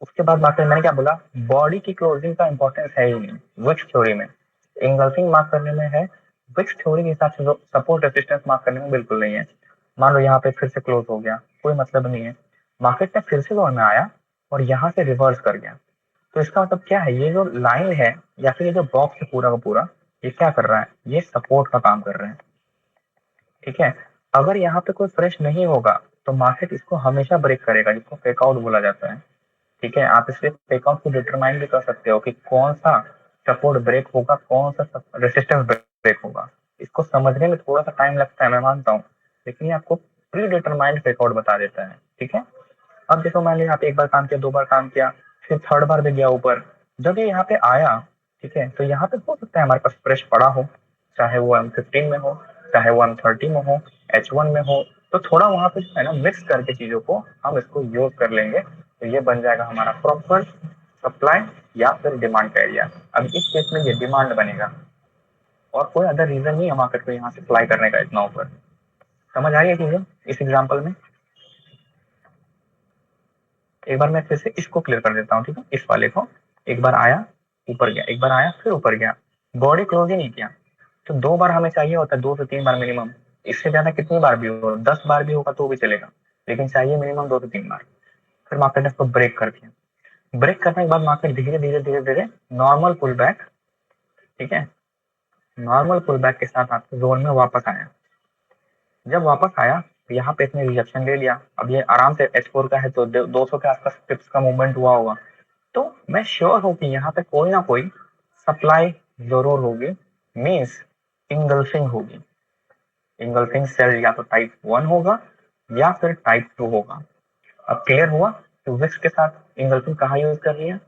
Speaker 1: उसके बाद मार्केट मैंने क्या बोला, बॉडी की क्लोजिंग का इंपॉर्टेंस है ही नहीं विक्स थ्योरी में, इंगल्फिंग मार्क करने में है, विक्स थ्योरी के हिसाब से सपोर्ट रेजिस्टेंस मार्क करने में बिल्कुल नहीं है। मान लो यहाँ पे फिर से क्लोज हो गया, कोई मतलब नहीं है, मार्केट ने फिर से जोन में आया और यहाँ से रिवर्स कर गया, तो इसका मतलब क्या है, ये जो लाइन है या फिर ये जो बॉक्स है पूरा का पूरा, ये क्या कर रहा है, ये सपोर्ट का काम कर रहे हैं, ठीक है। अगर यहाँ पे कोई फ्रेश नहीं होगा तो मार्केट इसको हमेशा ब्रेक करेगा, जिसको फेकआउट बोला जाता है, ठीक है। आप इसलिए फेकआउट को डिटरमाइन भी कर सकते हो कि कौन सा सपोर्ट ब्रेक होगा, कौन सा रेसिस्टेंस ब्रेक होगा। इसको समझने में थोड़ा सा टाइम लगता है, मैं मानता हूँ, लेकिन ये आपको प्री डिटरमाइंड फेकआउट बता देता है, ठीक है। अब देखो, मान लीजिए आप 1 बार काम किया, 2 बार काम किया, फिर 3rd बार भी गया ऊपर, जब ये यहाँ पे आया, ठीक है, तो यहाँ पे हो सकता है हमारे पास फ्रेश पड़ा हो, चाहे वो M15 में हो, चाहे वो M30 में हो, H1 में हो, तो थोड़ा वहां पे जो है ना मिक्स करके चीजों को हम इसको यूज कर लेंगे, तो ये बन जाएगा हमारा प्रॉपर सप्लाई या फिर डिमांड का एरिया। अब इस केस में ये डिमांड बनेगा और कोई अदर रीजन नहीं है मार्केट को यहाँ से फ्लाई करने का इतना ऊपर। समझ आ रही है चीजें इस एग्जाम्पल में? एक बार मैं फिर से इसको क्लियर कर देता हूँ, ठीक है। इस वाले को, एक बार आया ऊपर गया, एक बार आया फिर ऊपर गया, बॉडी क्लोज ही नहीं किया, तो 2 बार हमें चाहिए होता है, 2 से 3 बार मिनिमम। इससे ज्यादा कितनी बार भी हो, 10 बार भी होगा तो भी चलेगा, लेकिन चाहिए मिनिमम 2 से 3 बार। फिर मार्केट ने इसको ब्रेक कर दिया, ब्रेक करने के बाद मार्केट धीरे धीरे धीरे धीरे नॉर्मल पुल बैक, ठीक है, नॉर्मल पुल बैक के साथ आपके जोन में वापस आया। जब वापस आया तो यहाँ पे इसने रिजेक्शन ले लिया, अब ये आराम से H4 का है तो 200 के आसपास टिप्स का मूवमेंट हुआ होगा, तो मैं श्योर हूँ कि यहाँ पे कोई ना कोई सप्लाई जरूर होगी, मीन्स इंगल्फिंग होगी। इंगल्फिंग सेल या तो टाइप 1 होगा या फिर टाइप 2 होगा। अब क्लियर हुआ कि विक्स के साथ इंगल्फिंग कहाँ यूज कर रही है?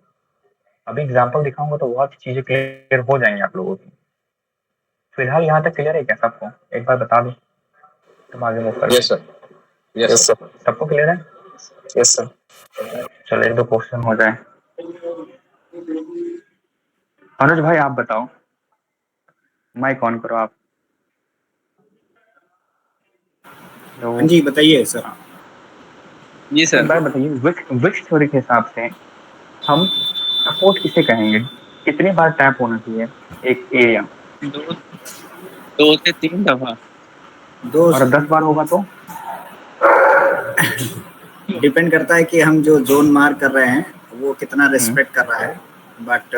Speaker 1: अभी एग्जाम्पल दिखाऊंगा तो बहुत चीजें क्लियर हो जाएंगी आप लोगों की। फिलहाल यहाँ तक क्लियर है क्या सबको? एक बार बता दो, तुम आगे मूव कर।
Speaker 5: Yes sir, yes sir.
Speaker 1: सबको क्लियर है?
Speaker 3: Yes sir.
Speaker 1: चलो एक दो क्वेश्चन हो जाए। अनुज भाई आप बताओ, माइक ऑन करो आप। तो
Speaker 6: हाँ जी बताइए सर।
Speaker 2: जी
Speaker 1: एक
Speaker 2: सर।
Speaker 1: बार बताइए, विक्स थ्योरी के हिसाब से हम सपोर्ट किसे कहेंगे? कितनी बार टैप होना चाहिए एक एरिया?
Speaker 2: 2 से 3 दफा।
Speaker 6: दो
Speaker 1: और 10 बार होगा तो?
Speaker 6: डिपेंड करता है कि हम जो जोन मार्क कर रहे हैं वो कितना
Speaker 1: हम्म,
Speaker 6: रिस्पेक्ट कर रहा है, बट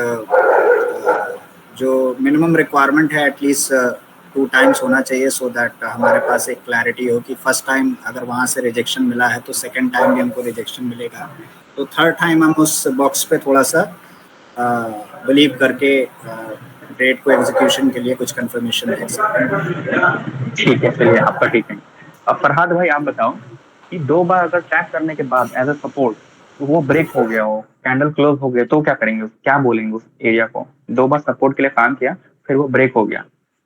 Speaker 6: जो मिनिमम रिक्वायरमेंट है एटलीस्ट 2 टाइम्स होना चाहिए, सो दैट हमारे पास एक क्लैरिटी हो कि फर्स्ट टाइम अगर वहाँ से रिजेक्शन मिला है तो सेकंड टाइम भी हमको रिजेक्शन मिलेगा, तो थर्ड टाइम हम उस बॉक्स पे थोड़ा सा बिलीव करके ट्रेड को एग्जीक्यूशन के लिए कुछ कंफर्मेशन दे सकते हैं।
Speaker 1: ठीक है, चलिए आपका ठीक है। अब फरहाद भाई आप बताओ कि 2 बार अगर टैप करने के बाद एज अ सपोर्ट वो ब्रेक हो गया हो, कैंडल क्लोज हो गया, तो क्या करेंगे? क्या बोलेंगे उस एरिया को? 2 बार सपोर्ट के लिए काम किया, फिर वो ब्रेक हो गया,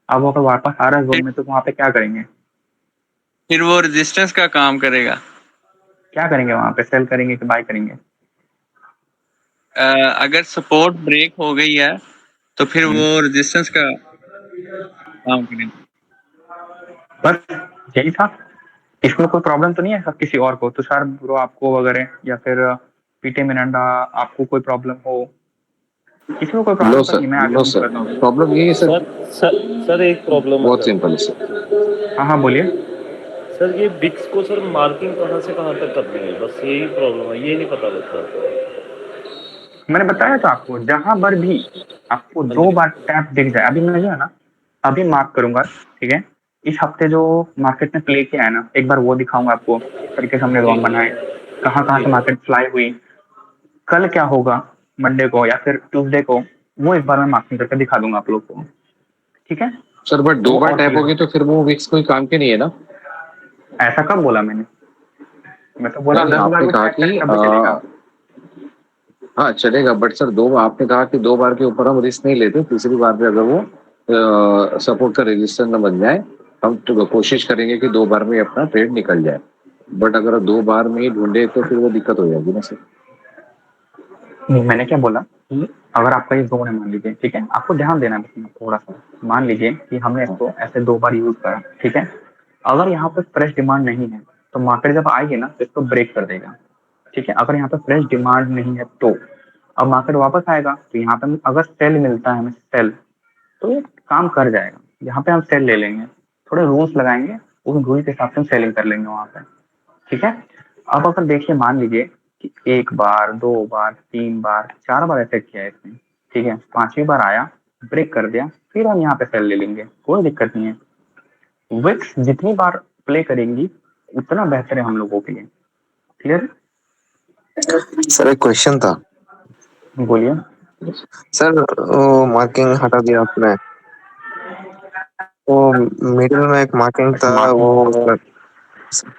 Speaker 1: अब वो अगर वापस आ रहा है जोन में, तो वहाँ पे क्या करेंगे?
Speaker 2: फिर वो रेजिस्टेंस का काम करेगा।
Speaker 1: क्या करेंगे वहाँ पे? सेल करेंगे कि बाय करेंगे?
Speaker 2: अगर सपोर्ट ब्रेक हो गई है तो फिर
Speaker 1: हम्म,
Speaker 2: वो रेजिस्टेंस का काम करेगा।
Speaker 1: बस यही था। इसमें कोई प्रॉब्लम तो नहीं है सब किसी और को? तुषार ब्रो आपको वगैरह, या फिर पीटे मिरांडा आपको कोई प्रॉब्लम हो? किसी को कोई
Speaker 5: नो
Speaker 1: प्रॉब्लम तो
Speaker 5: सर,
Speaker 1: नहीं? मैं आगे
Speaker 5: नो
Speaker 1: पूछ
Speaker 5: सर,
Speaker 1: लेता हूँ।
Speaker 5: प्रॉब्लम यही है सर,
Speaker 4: सर सर सर एक प्रॉब्लम है
Speaker 5: बहुत
Speaker 4: सर।
Speaker 5: सिंपल है सर।
Speaker 1: हाँ हाँ बोलिए।
Speaker 4: सर ये बिक्स को सर मार्किंग कहाँ से कहाँ तक करनी है, बस यही प्रॉब्लम है, ये नहीं पता लगता।
Speaker 1: मैंने बताया था आपको, जहां पर भी आपको
Speaker 4: हाँ
Speaker 1: दो
Speaker 4: जी।
Speaker 1: बार टैप दिख जाए, अभी मैं जो है ना अभी मार्क करूंगा, ठीक है? इस हफ्ते जो मार्केट ने प्ले किया है ना, एक बार वो दिखाऊंगा आपको, किस तरीके से हमने
Speaker 4: जी
Speaker 1: जोन बनाए, कहाँ कहाँ
Speaker 4: जी
Speaker 1: से मार्केट फ्लाई हुई, कल क्या होगा, मंडे को या फिर ट्यूसडे को, वो एक बार मैं मार्किंग करके दिखा दूंगा आप लोग को, ठीक है?
Speaker 5: सर बट
Speaker 1: तो
Speaker 5: दो
Speaker 1: वो
Speaker 5: बार
Speaker 1: और
Speaker 5: टैप
Speaker 1: क्लियर
Speaker 5: होगी
Speaker 1: हो।
Speaker 5: तो फिर वो विक्स कोई काम के नहीं है ना?
Speaker 1: ऐसा कब बोला मैंने? मैं तो बोला
Speaker 5: नहीं,
Speaker 1: 10 बार
Speaker 5: आपने
Speaker 1: भी
Speaker 5: कहा
Speaker 1: टैप
Speaker 5: कि
Speaker 1: करे तब भी चलेगा।
Speaker 5: हाँ चलेगा, बट सर दो, आपने कहा कि 2 बार के ऊपर हम रिस्क नहीं लेते, तीसरी बार पे अगर वो सपोर्ट का रेजिस्टर न बन जाए, हम तो कोशिश करेंगे कि 2 बार में अपना ट्रेड निकल जाए, बट अगर 2 बार में ही ढूंढे तो फिर वो दिक्कत हो जाएगी ना सर।
Speaker 1: नहीं, मैंने क्या बोला कि अगर आपका ये जोन है मान लीजिए, ठीक है, आपको ध्यान देना है इसमें थोड़ा सा। मान लीजिए कि हमने इसको ऐसे 2 बार यूज करा, ठीक है? अगर यहाँ पे फ्रेश डिमांड नहीं है तो मार्केट जब आएगी ना तो इसको ब्रेक कर देगा, ठीक है? अगर यहाँ पे फ्रेश डिमांड नहीं है तो अब मार्केट वापस आएगा, तो यहाँ पे अगर सेल मिलता है हमें, सेल, तो ये काम कर जाएगा। यहाँ पे हम सेल ले लेंगे, थोड़े रूल्स लगाएंगे, उस रूल के हिसाब से हम सेलिंग कर लेंगे वहां पे, ठीक है? अब अगर देखिए, मान लीजिए कि 1 बार, 2 बार, 3 बार, 4 बार ऐसे किया है इसने, ठीक है, 5वीं बार आया, ब्रेक कर दिया, फिर हम यहाँ पे सेल ले लेंगे, कोई दिक्कत नहीं है। विक्स जितनी बार प्ले करेंगी उतना बेहतर है हम लोगों के लिए। क्लियर?
Speaker 3: सर एक क्वेश्चन था।
Speaker 1: बोलिए।
Speaker 3: सर वो मार्किंग हटा दिया आपने, वो मिडिल में एक मार्किंग था वो
Speaker 1: मार्किंग,
Speaker 3: सर।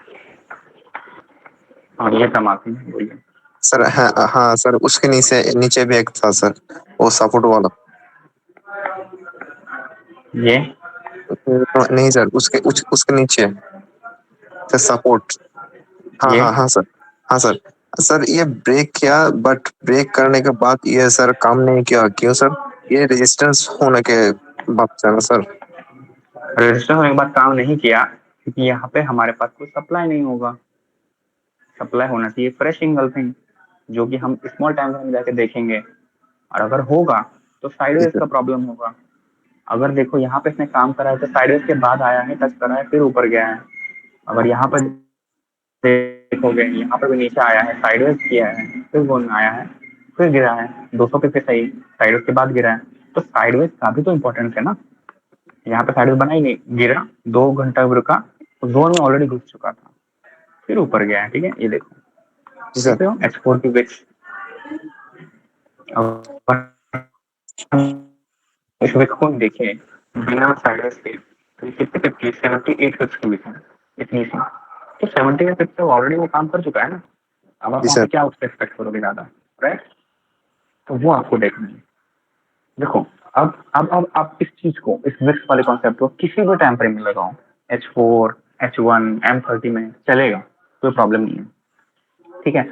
Speaker 1: हाँ ये था मार्किंग, बोलिए।
Speaker 3: सर हाँ हाँ सर, उसके नीचे नीचे भी एक था सर, वो सपोर्ट वाला।
Speaker 1: ये
Speaker 3: नहीं सर, उसके नीचे सर सपोर्ट। हाँ
Speaker 1: ये
Speaker 3: हाँ हाँ सर। हाँ सर। सर ये ब्रेक किया, बट ब्रेक करने के बाद ये सर काम नहीं किया, क्यों सर? ये रेजिस्टेंस होने के बाद से ना सर।
Speaker 1: रजिस्टर होने के बाद काम नहीं किया क्योंकि यहाँ पे हमारे पास कोई सप्लाई नहीं होगा। सप्लाई होना चाहिए फ्रेश इंगल्फिंग, जो कि हम स्मॉल टाइम में जाके देखेंगे, और अगर होगा तो
Speaker 3: जी
Speaker 1: साइडवेज
Speaker 3: सर।
Speaker 1: का प्रॉब्लम होगा। अगर देखो यहाँ पे इसने काम करा है तो साइडवेज के बाद आया है, टच करा है, फिर ऊपर गया है। अगर यहाँ पर देखोगे, यहाँ पर भी नीचे आया है, साइडवेज किया है, फिर गोल में आया है, फिर गिरा है 200 पे सही, साइडवेज के बाद गिरा है, तो साइडवेज का भी तो इम्पोर्टेंस है ना। यहाँ पे साइडवेज बना ही नहीं, गिरा, 2 घंटा रुका, तो जोन में ऑलरेडी घुस चुका था, फिर ऊपर गया है, ठीक है? ये देखो,
Speaker 3: जी
Speaker 1: देख
Speaker 3: सर।
Speaker 1: रहे हो एक्सपोर्ट की विक्स। इस विक को देखें बिना साइडवेज के, तो ये कितने पिप की? 78 पिप्स की विक है, इतनी सी। तो 78 पिप्स तो ऑलरेडी वो काम कर चुका है ना, अब आप
Speaker 3: जी
Speaker 1: वहाँ पे
Speaker 3: सर।
Speaker 1: क्या उससे एक्सपेक्ट करोगे ज्यादा, राइट? तो वो आपको देखना है। देखो, अब आप इस चीज को, इस विक्स वाले कॉन्सेप्ट को किसी भी टाइम फ्रेम में लगाओ, H4, H1, M30 में चलेगा, कोई प्रॉब्लम नहीं है। ठीक है।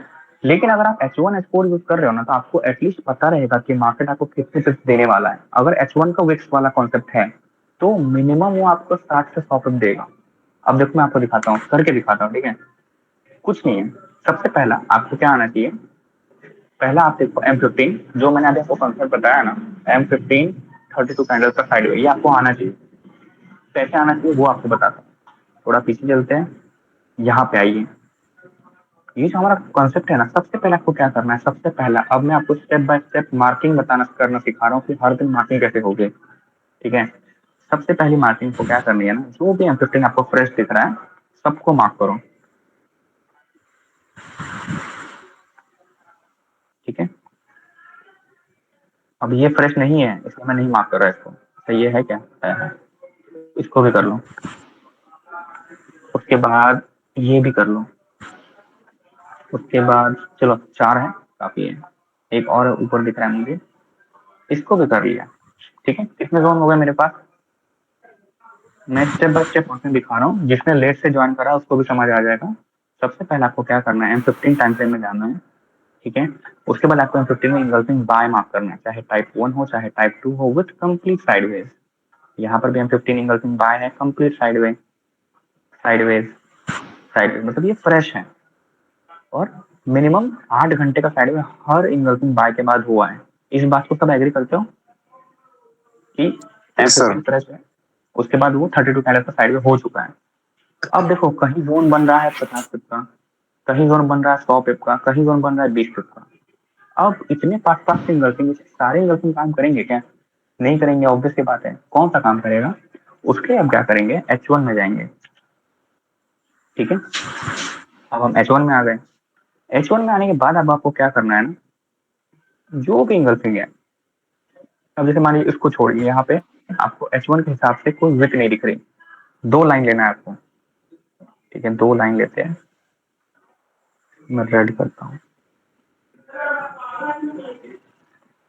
Speaker 1: लेकिन अगर आप H1 H4 यूज कर रहे हो ना, तो आपको एटलीस्ट पता रहेगा कि मार्केट आपको कितने पिप्स देने वाला है। अगर H1 का विक्स वाला कॉन्सेप्ट है तो मिनिमम वो आपको 60 से 100 पिप देगा। अब देखो मैं आपको दिखाता हूँ, करके दिखाता हूँ, ठीक है। कुछ नहीं है, सबसे पहला आपको क्या आना चाहिए, पहला आप देखो M15, जो मैंने अभी आपको कॉन्सेप्ट बताया ना, M15 32 कैंडल का साइड वे, ये आपको आना चाहिए। कैसे आना चाहिए वो आपको बताता हूँ। थोड़ा पीछे चलते हैं, यहाँ पे आइए। ये जो हमारा कॉन्सेप्ट है ना, सबसे पहले आपको क्या करना है, सबसे पहला अब मैं आपको स्टेप बाय स्टेप मार्किंग करना सिखा रहा हूँ कि हर दिन मार्किंग कैसे होगी, ठीक है। सबसे पहली मार्किंग को क्या करनी है ना, जो भी M15 आपको फ्रेश दिख रहा है सबको मार्क करो, ठीक है। अब ये फ्रेश नहीं है इसलिए मैं नहीं मार्क कर रहा इसको, तो ये है क्या है, इसको भी कर लो। उसके बाद ये भी कर लो। उसके बाद चलो 4 है, काफी है। एक और ऊपर दिख रहा है मुझे, इसको भी कर लिया, ठीक है। कितने जोन हो गए मेरे पास, मैं स्टेप बाय स्टेप क्वेश्चन दिखा रहा हूँ, जिसने लेट से ज्वाइन करा उसको भी समझ आ जाएगा। सबसे पहले आपको क्या करना है, M15 टाइम फ्रेम में जाना है, ठीक है। उसके बाद आपको M15 में इंगल्फिंग बाय मार्क करना है, चाहे टाइप 1 हो चाहे टाइप 2 हो, विथ कंप्लीट साइडवेज। यहाँ पर भी M15 इंगल्फिंग बाय है, कंप्लीट साइडवेज, साइडवेज, साइडवेज, मतलब ये फ्रेश है। और मिनिमम 8 घंटे का साइडवेज हर इंगल्फिंग बाय के बाद हुआ है। इस बात को सब एग्री करते हो कि
Speaker 3: यस सर।
Speaker 1: M15 फ्रेश है, उसके बाद वो 32 कैंडल का साइडवेज हो चुका है। अब देखो कहीं जोन बन रहा है 50 पिप का, कहीं जोन बन रहा है 100 पिप का, कहीं जोन बन रहा है 20 पिप का। अब इतने पास पास से इंगल्फिंग, सारे इंगल्फिंग काम करेंगे क्या, नहीं करेंगे, ऑब्वियस की बात है। कौन सा काम करेगा, उसके लिए अब क्या करेंगे, H1 में जाएंगे, ठीक है। अब हम H1 में आ गए। H1 में आने के बाद अब आपको क्या करना है ना, जो भी इंगल्फिंग है, अब जैसे मान लीजिए इसको छोड़िए, यहाँ पे आपको H1 के हिसाब से कोई विक नहीं दिख रही, 2 लाइन लेना है आपको, ठीक है। 2 लाइन लेते हैं, मैं रेड करता हूँ,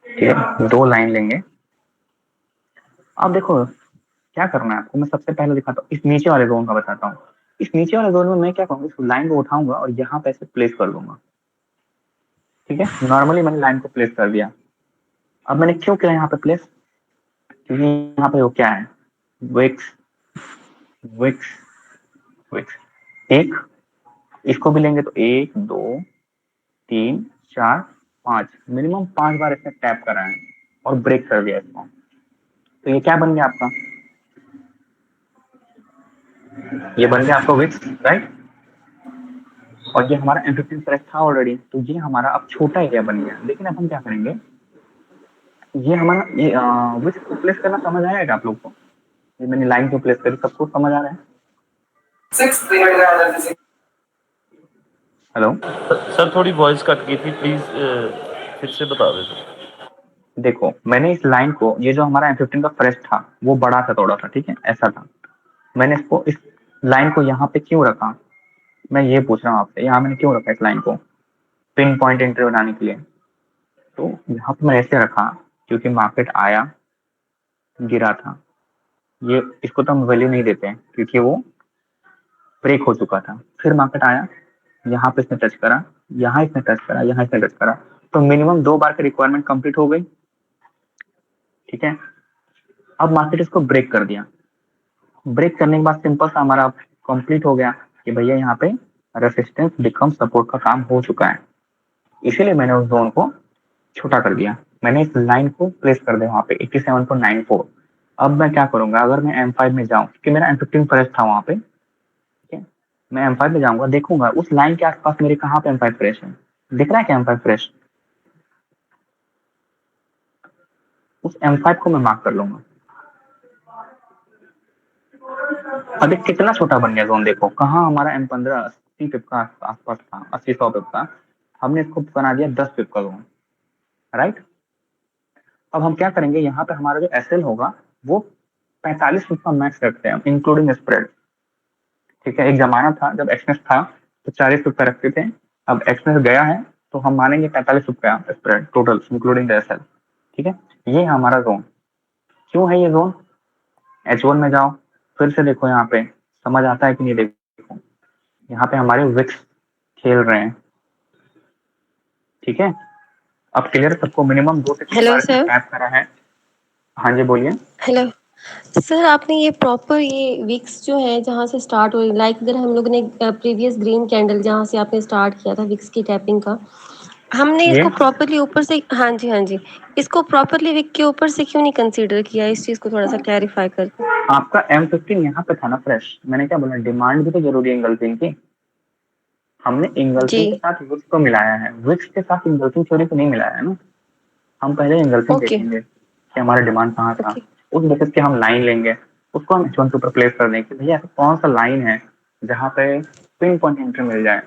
Speaker 1: ठीक है। 2 लाइन लेंगे। अब देखो क्या करना है आपको, मैं सबसे पहले दिखाता हूँ, इस नीचे वाले जोन का बताता हूँ। इस नीचे वाले जोन में मैं क्या करूँगा, इस लाइन को उठाऊंगा और यहाँ पे ऐसे प्लेस कर दूंगा, ठीक है। नॉर्मली मैंने लाइन को प्लेस कर दिया। अब मैंने क्यों किया यहाँ पे प्लेस, क्योंकि यहाँ पे वो क्या है, विक्स, विक्स, विक्स, एक, इसको भी लेंगे तो 1 2 3 4 5, मिनिमम 5 बार इसने टैप करा है और ब्रेक कर दिया इसको। तो ये क्या बन गया आपका, ये बन गया आपका विक्स, राइट। और ये हमारा M15 फ्रेश था ऑलरेडी, तो ये हमारा अब छोटा एरिया बन गया। लेकिन अब हम क्या करेंगे, ये हमारा ये विक्स को प्लेस करना समझ आएगा आप लोग को, ये मैंने लाइन को प्लेस करी, सबको समझ आ रहा है। हेलो,
Speaker 4: सर थोड़ी वॉइस कट गई थी, प्लीज फिर से बता दें।
Speaker 1: देखो मैंने इस लाइन को, ये जो हमारा M15 का फ्रेश था वो बड़ा था थोड़ा सा, ठीक है, ऐसा था। मैंने इसको, इस लाइन को यहाँ पे क्यों रखा, मैं ये पूछ रहा हूँ आपसे, यहाँ मैंने क्यों रखा इस लाइन को, पिन पॉइंट एंट्री बनाने के लिए। तो यहाँ पे मैं ऐसे रखा क्योंकि मार्केट आया, गिरा था, ये इसको तो हम वैल्यू नहीं देते हैं क्योंकि वो ब्रेक हो चुका था। फिर मार्केट आया, यहाँ पे इसने टच करा, यहाँ इसने टच करा, यहाँ इसने टच करा, तो मिनिमम 2 बार की रिक्वायरमेंट कंप्लीट हो गई, ठीक है। अब मार्केट इसको ब्रेक कर दिया, ब्रेक करने के बाद सिंपल सा हमारा कंप्लीट हो गया कि भैया यहाँ पे रेसिस्टेंस बिकम सपोर्ट का काम हो चुका है। इसीलिए मैंने उस जोन को छोटा कर दिया, मैंने इस लाइन को प्लेस कर दिया वहाँ पे 87.94। अब मैं क्या करूंगा, अगर मैं M5 में जाऊं, क्योंकि मेरा M15 फ्रेश था वहाँ पे, ठीक है, मैं M5 में जाऊंगा, देखूंगा उस लाइन के आसपास मेरे कहाँ पे M5 फ्रेश है, दिख रहा है क्या M5 फ्रेश, उस M5 को मैं मार्क कर लूंगा। अभी कितना छोटा बन गया जोन, देखो कहाँ हमारा M15 80 पिप का आसपास था, 80-100 पिप का, हमने इसको बना दिया 10 पिप का जोन, राइट। अब हम क्या करेंगे, यहाँ पे हमारा जो SL होगा वो 45 पिप का मैक्स रखते हैं इंक्लूडिंग स्प्रेड, ठीक है। एक जमाना था जब एक्सनेस था तो 40 पिप का रखते थे, अब एक्सनेस गया है तो हम मानेंगे 45 पिप का spread total including the SL, ठीक है। ये हमारा जोन, क्यों है ये जोन, H1 में जाओ, फिर से देखो यहाँ पे समझ आता है कि नहीं, देखो यहाँ पे हमारे विक्स खेल रहे हैं, ठीक है, अब क्लियर सबको? मिनिमम 2 से 3
Speaker 8: हेलो
Speaker 1: बार
Speaker 8: सर।
Speaker 1: टैप करा है। हाँ जी बोलिए।
Speaker 8: हेलो सर, आपने ये प्रॉपर ये विक्स जो है जहाँ से स्टार्ट हुई, लाइक अगर हम लोग ने प्रीवियस ग्रीन कैंडल जहाँ से आपने स्टार्ट किया था विक्स की टैपिंग का, हमने
Speaker 1: ये
Speaker 8: इसको प्रॉपरली ऊपर से, हाँ जी हाँ जी, इसको प्रॉपरली विक के ऊपर से क्यों नहीं कंसीडर किया? इस चीज को थोड़ा सा क्लैरिफाई करके।
Speaker 1: आपका M15 यहाँ पे था ना फ्रेश, मैंने क्या बोला, डिमांड भी तो जरूरी है इंगल्फिंग की। हमने
Speaker 8: जी
Speaker 1: इंगल्फिंग के साथ विक्स को मिलाया है, विक्स के साथ इंगल्फिंग थ्योरी को नहीं मिलाया है ना। हम पहले इंगल्फिंग
Speaker 8: ओके
Speaker 1: देखेंगे कि हमारा डिमांड कहाँ था,
Speaker 8: ओके
Speaker 1: उस बेसिस पे हम लाइन लेंगे, उसको हम H1 के ऊपर प्लेस कर देंगे कि भैया ऐसा कौन सा लाइन है जहाँ पे पिन पॉइंट एंट्री मिल जाए।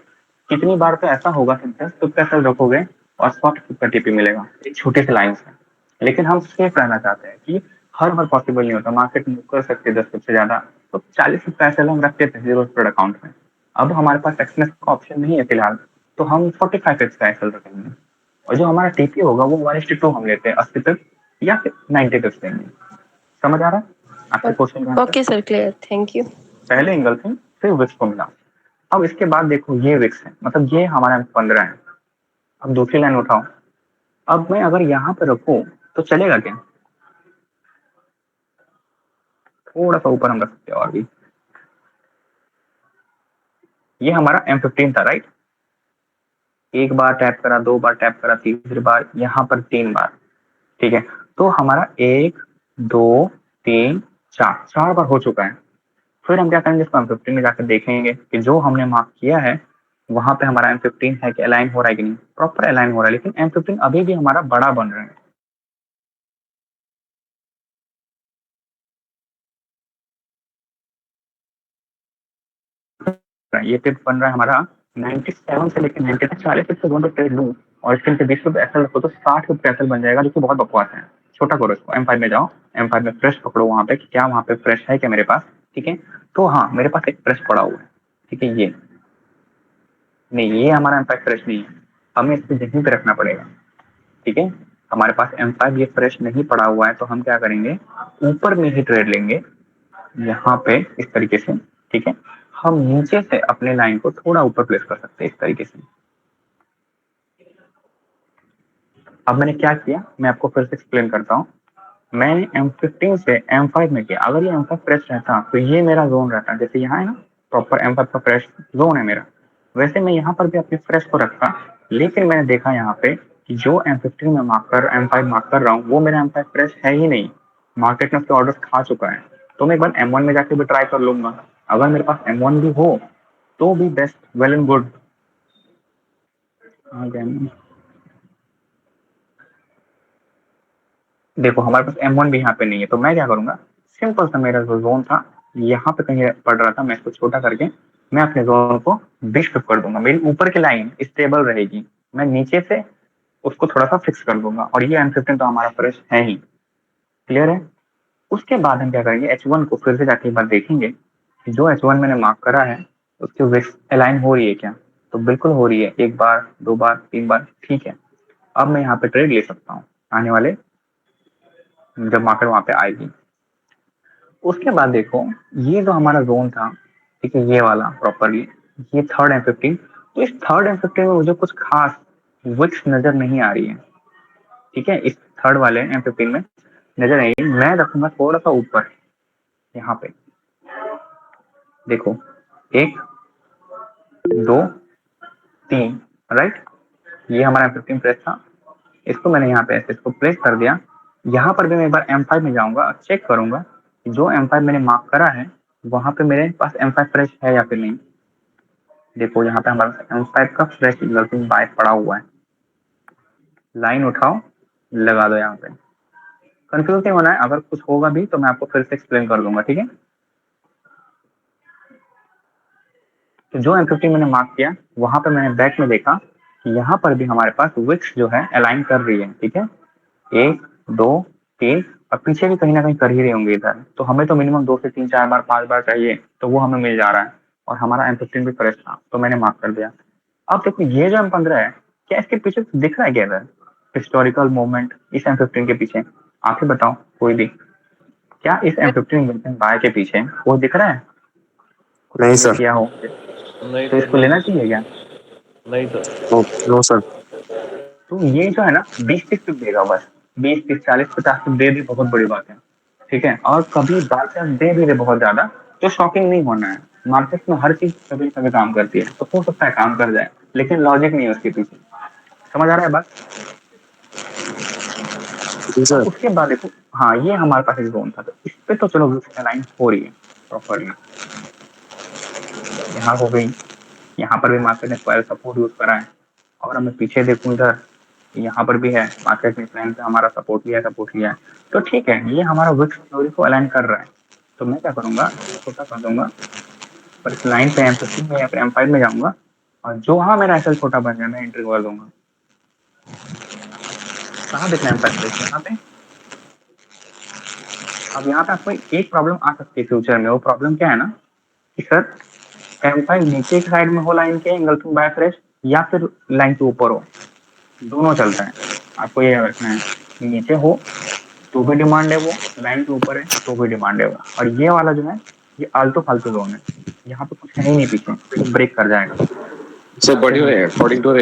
Speaker 1: कितनी बार तो ऐसा होगा कि 10 पिप का सेल रखोगे और 100 पिप का टीपी मिलेगा एक छोटे से लाइन से। लेकिन हम सेफ रहना चाहते हैं कि हर बार पॉसिबल नहीं होता, मार्केट मूव कर सकते हैं 10 पिप से ज्यादा, तो 40 पिप का सेल हम रखते थे जीरो स्प्रेड अकाउंट में। अब हमारे पास एक्सनेस का ऑप्शन नहीं है फिलहाल, तो हम 45 पिप्स का एसएल रखेंगे, और जो हमारा टीपी होगा वो 1:2 हम लेते हैं, 80 पिप या फिर 90 पिप्स लेंगे। समझ आ रहा है आपके क्वेश्चन का answer?
Speaker 8: Okay sir, clear, thank you.
Speaker 1: पहले इंगल्फिंग फिर विक्स को मिला। अब इसके बाद देखो ये विक्स है, मतलब ये हमारा M15 है। अब दूसरी लाइन उठाओ, अब मैं अगर यहाँ पे रखूं तो चलेगा क्या? थोड़ा सा ऊपर हम रख सकते हैं और भी। ये हमारा M15 था राइट, एक बार टैप करा, 2 बार टैप करा, तीसरी बार यहाँ पर 3 बार, ठीक है। तो हमारा 1 2 3 4 बार हो चुका है। फिर हम क्या करेंगे, इसको M15 में जाकर देखेंगे कि जो हमने मार्क किया है वहां पे हमारा M15 है कि अलाइन हो रहा है कि नहीं। प्रॉपर अलाइन हो रहा है, लेकिन M15 अभी भी हमारा बड़ा बन रहा है। ये टिप बन रहा है हमारा 97 से लेकर 90 तक, 40 तक से दोनों ट्रेड लूं और इसके नीचे 20 रुपए एसएल रखो तो 60 रुपए एसएल बन जाएगा, जो कि बहुत बकवास है। छोटा करो इसको, M5 में जाओ, M5 में फ्रेश पकड़ो वहां पे कि क्या वहां पे फ्रेश है क्या मेरे पास, ठीक है। तो हाँ मेरे पास एक फ्रेश पड़ा हुआ है, ठीक है। ये नहीं, ये हमारा M5 फ्रेश नहीं है, हमें इसको यहीं पे रखना पड़ेगा, ठीक है। हमारे पास M5 ये फ्रेश नहीं पड़ा हुआ है, तो हम क्या करेंगे, ऊपर में ही ट्रेड लेंगे यहाँ पे इस तरीके से, ठीक है। हम नीचे से अपने लाइन को थोड़ा ऊपर प्लेस कर सकते हैं इस तरीके से। अब मैंने क्या किया मैं आपको फिर से एक्सप्लेन करता हूँ। मैंने M15 से M5 में किया, अगर ये M5 फ्रेश रहता तो ये मेरा जोन रहता, जैसे यहाँ है ना प्रॉपर M5 का फ्रेश जोन है मेरा, वैसे मैं यहाँ पर भी अपने फ्रेश को रखता। लेकिन मैंने देखा यहाँ पे कि जो M15 में M5 मार्क कर रहा हूँ वो मेरा M5 फ्रेश है ही नहीं, मार्केट में उसके ऑर्डर खा चुका है। तो मैं एक बार M1 में जाके भी ट्राई कर लूंगा, अगर मेरे पास M1 भी हो तो भी बेस्ट, वेल एंड गुड। देखो हमारे पास M1 भी यहाँ पे नहीं है, तो मैं क्या करूंगा, सिंपल सा मेरा जो जोन था यहाँ पे कहीं पड़ रहा था, मैं इसको छोटा करके मैं अपने जोन को 20 पे कर दूंगा, मेरी ऊपर की लाइन स्टेबल रहेगी, मैं नीचे से उसको थोड़ा सा फिक्स कर दूंगा, और ये M15 तो हमारा फ्रेश है ही। क्लियर है? उसके बाद हम क्या करेंगे, H1 को फिर से जाके एक बार देखेंगे कि जो H1 मैंने मार्क करा है उसकी विक्स अलाइन हो रही है क्या, तो बिल्कुल हो रही है, 1 बार 2 बार 3 बार, ठीक है। अब मैं यहाँ पे ट्रेड ले सकता हूँ आने वाले जब मार्केट वहां पे आएगी। उसके बाद देखो ये जो हमारा जोन था, ठीक है, ये वाला प्रॉपरली, ये थर्ड M15, तो इस थर्ड M15 में मुझे कुछ खास विक्स नजर नहीं आ रही है, ठीक है। इस थर्ड वाले M15 में नजर नहीं, मैं रखूंगा थोड़ा सा ऊपर यहाँ पे। देखो 1 2 3 राइट, ये हमारा M15 प्रेस था, इसको मैंने यहाँ पे ऐसे इसको प्लेस कर दिया। यहाँ पर भी मैं एक बार M5 में जाऊंगा, चेक करूंगा जो M5 मैंने मार्क करा है वहां पे मेरे पास M5 फ्रेश है या फिर नहीं। देखो यहाँ पे हमारा M5 का फ्रेश इंगल्फिंग बाय पड़ा हुआ है, लाइन उठाओ लगा दो। यहाँ पे कंफ्यूज नहीं होना है, अगर कुछ होगा भी तो मैं आपको फिर से एक्सप्लेन कर दूंगा, ठीक है। तो जो M15 मैंने मार्क किया वहां पे मैंने बैक में देखा कि यहाँ पर भी हमारे पास विक्स जो है अलाइन कर रही है, ठीक है, 1 2 3, और पीछे भी कहीं ना कहीं कर ही रहे होंगे इधर, तो हमें तो मिनिमम 2 से 3 4 बार 5 बार चाहिए, तो वो हमें मिल जा रहा है, और हमारा M15 भी फ्रेश था तो मैंने मार्क कर दिया। अब देखो ये जो M15 है, क्या इसके पीछे दिख रहा है क्या इधर हिस्टोरिकल मूवमेंट इस M15 के पीछे? आप ही बताओ कोई भी, क्या इस M15 बाय के पीछे वो दिख रहा है
Speaker 3: नहीं
Speaker 1: जो
Speaker 3: सर।
Speaker 1: किया हो?
Speaker 4: नहीं
Speaker 1: तो इसको लेना चाहिए क्या?
Speaker 4: नहीं सर।
Speaker 3: No sir.
Speaker 1: तो ये जो है ना 20-30 पिप देगा बस, 20-30-40-50 पिप दे दे बहुत बड़ी बात है, ठीक है। और कभी बाई चांस दे भी दे बहुत ज्यादा तो शॉकिंग नहीं होना है, मार्केट में हर चीज कभी कभी काम करती है, तो हो सकता है काम कर जाए, लेकिन लॉजिक नहीं है उसके पीछे। समझ आ रहा है बात?
Speaker 3: जी
Speaker 1: और
Speaker 3: सर।
Speaker 1: उसके बाद देखो, हाँ ये हमारे पास एक जोन था, तो इस पे तो चलो अलाइन हो रही है प्रॉपरली, यहाँ हो गई, यहाँ पर भी मार्केट ने स्क्वायर सपोर्ट यूज करा है। और मैं पीछे देखूं इधर, यहाँ पर भी है, मार्केट ने प्लान पे हमारा सपोर्ट लिया है, तो ठीक है, ये हमारा विक्स थ्योरी को अलाइन कर रहा है। तो मैं क्या करूंगा, छोटा कर दूंगा, पर इस लाइन पे M15 में या फिर M5 में जाऊंगा, और जो वहां मेरा एसएल छोटा बन जाए मैं एंट्री कर दूंगा। कहाँ देखना है M5 यहाँ पे। अब यहाँ पे आपको एक प्रॉब्लम आ सकती है फ्यूचर में, वो प्रॉब्लम क्या है ना कि सर M5 नीचे की साइड में हो लाइन के एंगल्फिंग बाय फ्रेश, या फिर लाइन के ऊपर हो, दोनों चलता है। आपको ये रखना है, नीचे हो तो भी डिमांड है वो, लाइन के ऊपर है तो भी डिमांड है वो। और ये वाला जो है ये आलतू फालतू जोन है, यहाँ पे कुछ है ही नहीं पीछे, तो ब्रेक कर जाएगा।
Speaker 5: Sir but your according to your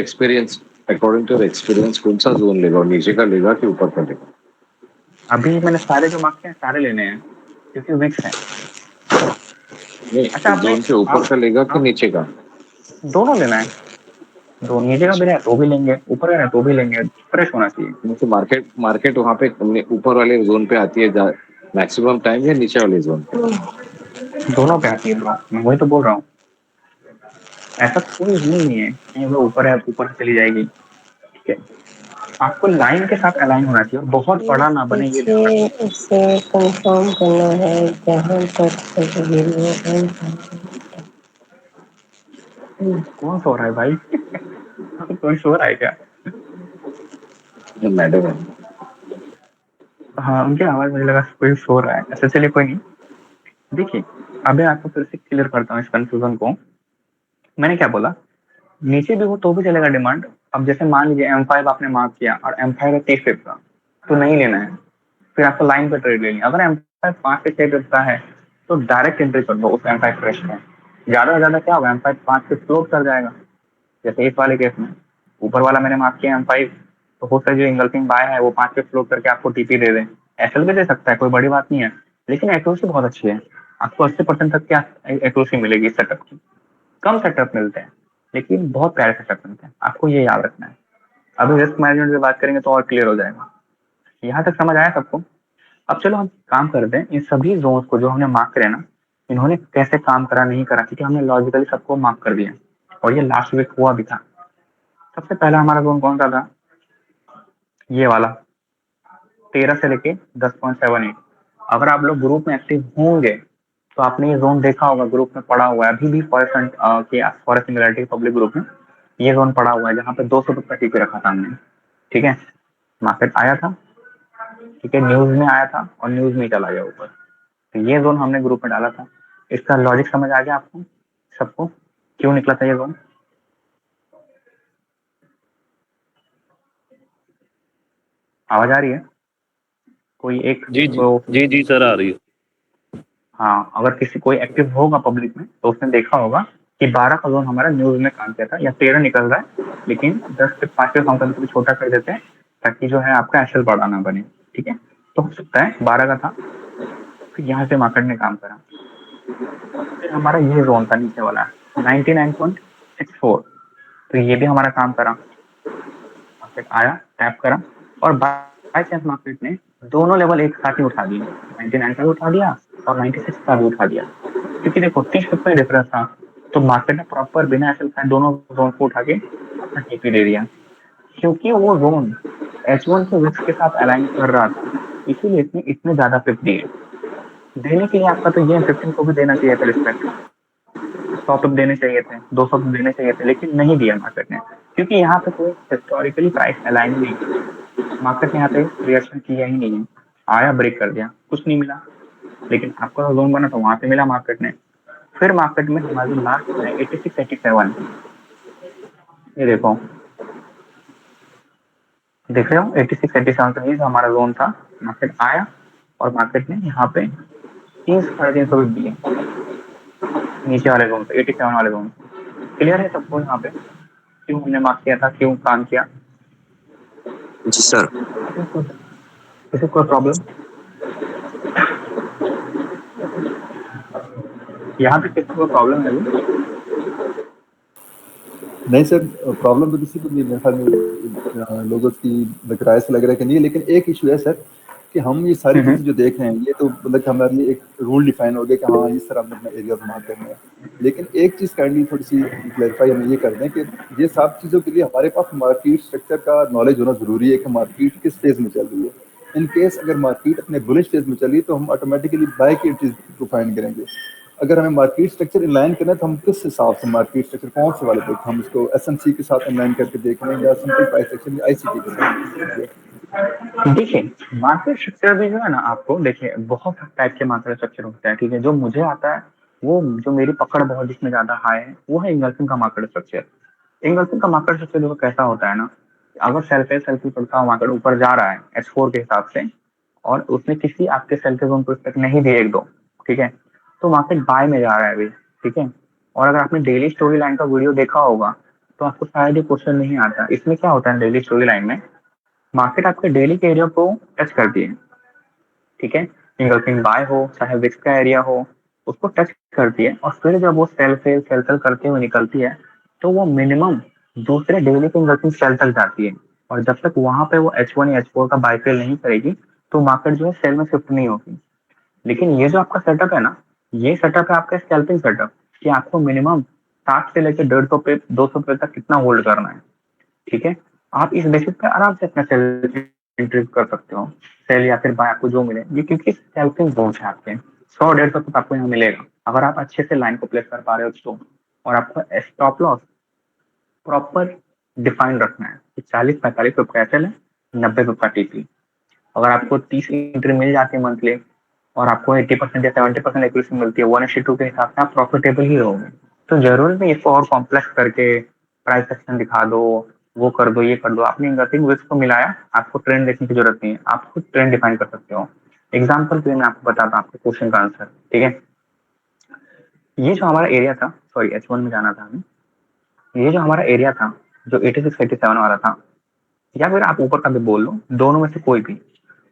Speaker 5: experience कौन सा जोन लेगा, नीचे का लेगा कि ऊपर का लेगा?
Speaker 1: अभी मैंने सारे जो मार्क्स हैं सारे लेने हैं, क्योंकि विक्स है।
Speaker 5: नहीं,
Speaker 1: अच्छा आपने
Speaker 5: जोन के ऊपर का लेगा कि
Speaker 1: आप
Speaker 5: नीचे का?
Speaker 1: दोनों लेना है, दो नीचे का भी रहे तो भी लेंगे, ऊपर का रहे तो भी लेंगे, फ्रेश होना चाहिए।
Speaker 5: तो मार्केट वहाँ पे ऊपर वाले जोन पे आती है मैक्सिमम टाइम, या नीचे वाले जोन पे?
Speaker 1: दोनों पे आती है ब्रो, मैं वही तो बोल रहा हूँ, ऐसा कोई रूल नहीं है कि वो ऊपर है ऊपर से चली जाएगी, ठीक है। आपको लाइन के साथ अलाइन होना चाहिए, और बहुत बड़ा ना बने, ये ध्यान
Speaker 8: मुझे
Speaker 1: रखना।
Speaker 8: इसे कंफर्म करना है जहाँ तक वीडियो है।
Speaker 1: कौन सो रहा है भाई? कोई सो रहा है क्या?
Speaker 5: मैडम है।
Speaker 1: हाँ उनकी आवाज मुझे लगा कोई सो रहा है, ऐसा चलिए कोई नहीं। देखिए अभी आपको फिर से क्लियर करता हूँ इस कंफ्यूजन को। मैंने क्या बोला, नीचे भी हो तो भी चलेगा डिमांड। अब जैसे मान लीजिए M5 आपने मार्क किया और M5 है 30 पिप का, तो नहीं लेना है, फिर आपको लाइन पे ट्रेड लेनी है। अगर M5 5 से 6 पिप का है तो डायरेक्ट एंट्री कर दो उस M5 फ्रेश में, ज्यादा से ज्यादा क्या होगा, M5 5 पे फ्लोट कर जाएगा। जैसे इस वाले केस में ऊपर वाला मैंने मार्क किया M5, तो हो सकता है जो इंगल्फिंग बाय है वो 5 पे फ्लोट करके आपको टीपी दे दे, एसएल भी दे सकता है, कोई बड़ी बात नहीं है, लेकिन एक्यूरेसी बहुत अच्छी है, आपको 80% तक क्या एक्यूरेसी मिलेगी इस सेटअप की। कम सेटअप मिलते हैं लेकिन बहुत प्यारे सेटअप मिलते हैं, आपको ये याद रखना है। अभी रिस्क मैनेजमेंट की बात करेंगे तो और क्लियर हो जाएगा। यहाँ तक समझ आया सबको? अब चलो हम काम करते हैं, इन सभी जोन्स को जो हमने मार्क करे ना, इन्होंने कैसे काम करा नहीं करा, क्योंकि हमने लॉजिकली सबको मार्क कर दिया, और ये लास्ट वीक हुआ भी था। सबसे पहला हमारा जोन कौन सा था, ये वाला 13 से लेके 10.78। अगर आप लोग ग्रुप में एक्टिव होंगे तो आपने ये जोन देखा होगा, ग्रुप में पड़ा हुआ है अभी भी, forest forest singularity public group में ये जोन पड़ा हुआ है, जहाँ पे 200 रुपये टीपी रखा था हमने, ठीक है। मार्केट आया था, ठीक है, न्यूज में आया था और न्यूज में चला गया ऊपर, तो ये जोन हमने ग्रुप में डाला था। इसका लॉजिक समझ आ गया आपको सबको, क्यों निकला था ये जोन? आवाज आ रही है? कोई एक
Speaker 4: जी जी
Speaker 1: तो,
Speaker 4: जी जी सर आ रही है।
Speaker 1: हाँ अगर किसी कोई एक्टिव होगा पब्लिक में तो उसने देखा होगा कि 12 का जोन हमारा न्यूज में काम किया था, या 13 निकल रहा है, लेकिन 10 से 5 के काउंटर को भी छोटा कर देते हैं ताकि जो है आपका एसएल बड़ा ना बने, ठीक है। तो हो सकता है 12 का था, फिर यहाँ से मार्केट ने काम करा, फिर हमारा ये जोन था नीचे वाला 99.64, तो ये भी हमारा काम करा, मार्केट आया टैप करा, और बाय चांस मार्केट ने दोनों लेवल एक साथ ही उठा दिए, 99 का भी उठा दिया और 96 का भी उठा दिया, क्योंकि देखो 30 रुपये डिफरेंस था, तो मार्केट ने प्रॉपर बिना एसएल खाए दोनों जोन को उठा के अपना टीपी दे दिया, क्योंकि वो जोन H1 के विक्स के साथ अलाइन कर रहा था, इसीलिए इसने इतने ज्यादा पिप दिए। देने के लिए आपका तो ये 15 को भी देना चाहिए था रिस्पेक्ट, 100 पिप देने चाहिए थे, 200 पिप देने चाहिए थे, लेकिन नहीं दिया मार्केट ने, क्योंकि यहाँ पे कोई हिस्टोरिकली प्राइस अलाइन नहीं है, मार्केट ने यहाँ पे रिएक्शन किया ही नहीं है, आया ब्रेक कर दिया, कुछ नहीं मिला, लेकिन आपका जोन बना तो वहां पे मिला मार्केट ने। फिर मार्केट में हमारा जो लास्ट है 86-87, ये देखो, देख रहे हो 86-87, तो ये जो हमारा जोन था, मार्केट आया और मार्केट ने यहाँ पे 300-350 भी दिए नीचे वाले जोन पे, 87 वाले जोन पे। क्लियर है सबको यहाँ पे क्यों हमने मार्क किया था, क्यों काम किया?
Speaker 3: जी सर।
Speaker 1: किसी कोई प्रॉब्लम यहाँ पे किसी को प्रॉब्लम है अभी?
Speaker 9: नहीं सर, प्रॉब्लम तो किसी को नहीं, मेरे ख्याल में लोगों की राय से लग रहा है कि नहीं, लेकिन एक इशू है सर कि हम ये सारी चीज़ें जो देख रहे हैं ये तो मतलब कि हमारे लिए एक रूल डिफाइन हो गया कि हाँ इस तरह हमने अपना एरिया मार्क करना है, लेकिन एक चीज़ काइंडली थोड़ी सी क्लैरिफाई हमें ये कर दें कि ये सब चीज़ों के लिए हमारे पास मार्केट स्ट्रक्चर का नॉलेज होना ज़रूरी है कि मार्केट किस फेज में चल रही है। इन केस अगर मार्केट अपने बुलिश फेज में चल रही है तो हम ऑटोमेटिकली बाय की चीज़ को फाइंड करेंगे। अगर हमें मार्केट स्ट्रक्चर इनलाइन करना है तो हम किस हिसाब से मार्केट स्ट्रक्चर कौन से वाले देखें, हम इसको एसएमसी के साथ इनलाइन करके देख लें या सिंपल प्राइस एक्शन या आईसीटी के साथ?
Speaker 1: देखिए, मार्केट स्ट्रक्चर भी जो है ना, आपको देखिए बहुत टाइप के मार्केट स्ट्रक्चर होते हैं, ठीक है। जो मुझे आता है, वो जो मेरी पकड़ बहुत जिसमें ज्यादा हाई है, वो है इंगल्फिंग का मार्केट स्ट्रक्चर। इंगल्फिंग का मार्केट स्ट्रक्चर देखो कैसा होता है ना, अगर सेल्फी पड़ता हुआ मार्केट ऊपर जा रहा है H4 के हिसाब से, और उसने किसी आपके सेल्फी जोन को तक नहीं दिए एक दो, ठीक है, तो मार्केट बाय में जा रहा है अभी, ठीक है। और अगर आपने डेली स्टोरी लाइन का वीडियो देखा होगा तो आपको शायद ये क्वेश्चन नहीं आता। इसमें क्या होता है, डेली स्टोरी लाइन में मार्केट आपके डेली के एरिया को टच करती है, ठीक है। इंगल्फिंग बाय हो चाहे विक्स का एरिया हो, उसको टच करती है, और फिर जब वो सेल करते हुए निकलती है तो वो मिनिमम दूसरे डेली के इंगल्फिंग सेल तक जाती है। और जब तक वहां पे वो H1 या H4 का बाय सेल नहीं करेगी तो मार्केट जो है सेल में शिफ्ट नहीं होगी। लेकिन ये जो आपका सेटअप है ना, ये सेटअप है आपका स्कैल्पिंग सेटअप, कि आपको मिनिमम 60 से लेकर 150 पे 200 पे तक कितना होल्ड करना है, ठीक है। आप इस बेसिस पे आराम से अपना सेल एंट्री कर सकते हो, सेल या फिर बाय आपको जो मिले, ये क्योंकि स्कैल्पिंग जोन है आपके 100-150 तक आपको यहाँ मिलेगा अगर आप अच्छे से लाइन को प्लेस कर पा रहे हो तो। और आपको स्टॉप लॉस प्रॉपर डिफाइन रखना है कि 40-45 रुपए का एसएल है, 90 रुपए का टीपी। अगर आपको 30 एंट्री मिल जाती है मंथली और आपको 80% या 70% एक्यूरेसी मिलती है 1:2 के हिसाब से, आप प्रॉफिटेबल ही रहोगे। तो जरूरी नहीं इसको और कॉम्प्लेक्स करके प्राइस सेक्शन दिखा दो, वो कर दो, ये कर दो। आपने इंगल्फिंग विक्स को मिलाया, आपको ट्रेंड देखने की जरूरत नहीं है, आप खुद ट्रेंड डिफाइन कर सकते हो। एग्जाम्पल के लिए मैं आपको बताता हूँ आपके क्वेश्चन का आंसर, ठीक है। ये जो हमारा एरिया था, सॉरी H1 में जाना था हमें, ये जो हमारा एरिया था जो 86-87 वाला था, या फिर आप ऊपर का भी बोल लो, दोनों में से कोई भी,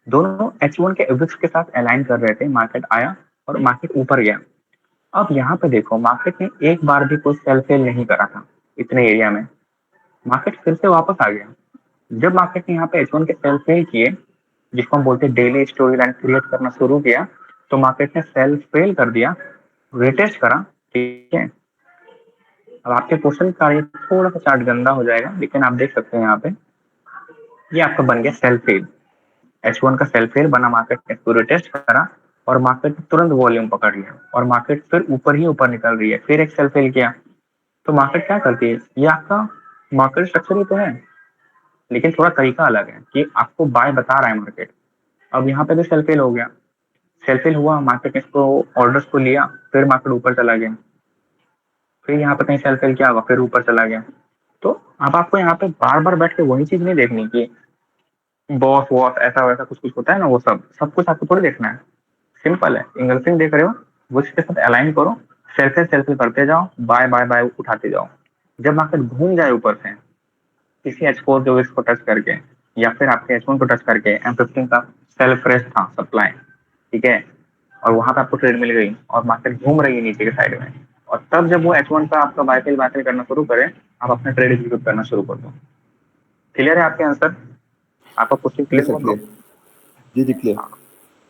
Speaker 1: दोनों H1 के विक्स के साथ अलाइन कर रहे थे। मार्केट आया और मार्केट ऊपर गया। अब यहाँ पे देखो, मार्केट ने एक बार भी कोई सेल फेल नहीं करा था इतने एरिया में, मार्केट फिर से वापस आ गया। जब मार्केट ने यहाँ पे H1 के सेल फेल किए, जिसको हम बोलते हैं डेली स्टोरी लाइन क्रिएट करना शुरू किया, तो मार्केट ने सेल फेल कर दिया, रिटेस्ट करा, ठीक है। अब आपके क्वेश्चन का ये थोड़ा सा चार्ट गंदा हो जाएगा, लेकिन आप देख सकते हैं यहाँ पे ये आपका बन गया सेल फेल। H1 का सेल फेल बना, मार्केट ने इसको रिटेस्ट करा और मार्केट ने तुरंत वॉल्यूम पकड़ लिया और मार्केट फिर ऊपर ही ऊपर निकल रही है। फिर एक सेल फेल किया तो मार्केट क्या करती है, ये आपका मार्केट स्ट्रक्चर ही तो है, लेकिन थोड़ा तरीका अलग है कि आपको बाय बता रहा है मार्केट। अब यहाँ पे भी सेल फेल हो गया, सेल फेल हुआ, मार्केट ने इसको ऑर्डर्स को लिया, फिर मार्केट ऊपर चला गया, फिर यहाँ पे कहीं सेल फेल क्या हुआ, फिर ऊपर चला गया। तो अब आपको यहाँ पे बार बार बैठ के वही चीज नहीं देखनी कि बॉस वॉस ऐसा वैसा कुछ कुछ होता है ना, वो सब कुछ आपको थोड़ी देखना है। सिंपल है, इंगल्फिंग देख रहे हो, वो इसके साथ अलाइन करो, सेल्फी करते जाओ, बाय बाय बाय उठाते जाओ। जब मार्केट घूम जाए ऊपर से किसी H4 जो इसको टच करके या फिर आपके H1 को टच करके, M15 का सेल्फ रेस्ट था सप्लाई, ठीक है, और वहां पे आपको ट्रेड मिल गई और मार्केट घूम रही है नीचे के साइड में, और तब जब वो H1 का आपका बाय सेल करना शुरू करे, आप अपना ट्रेड एग्जीक्यूट करना शुरू कर दो। क्लियर है आपके आंसर? आपका क्वेश्चन क्लियर हो?
Speaker 9: जी क्लियर।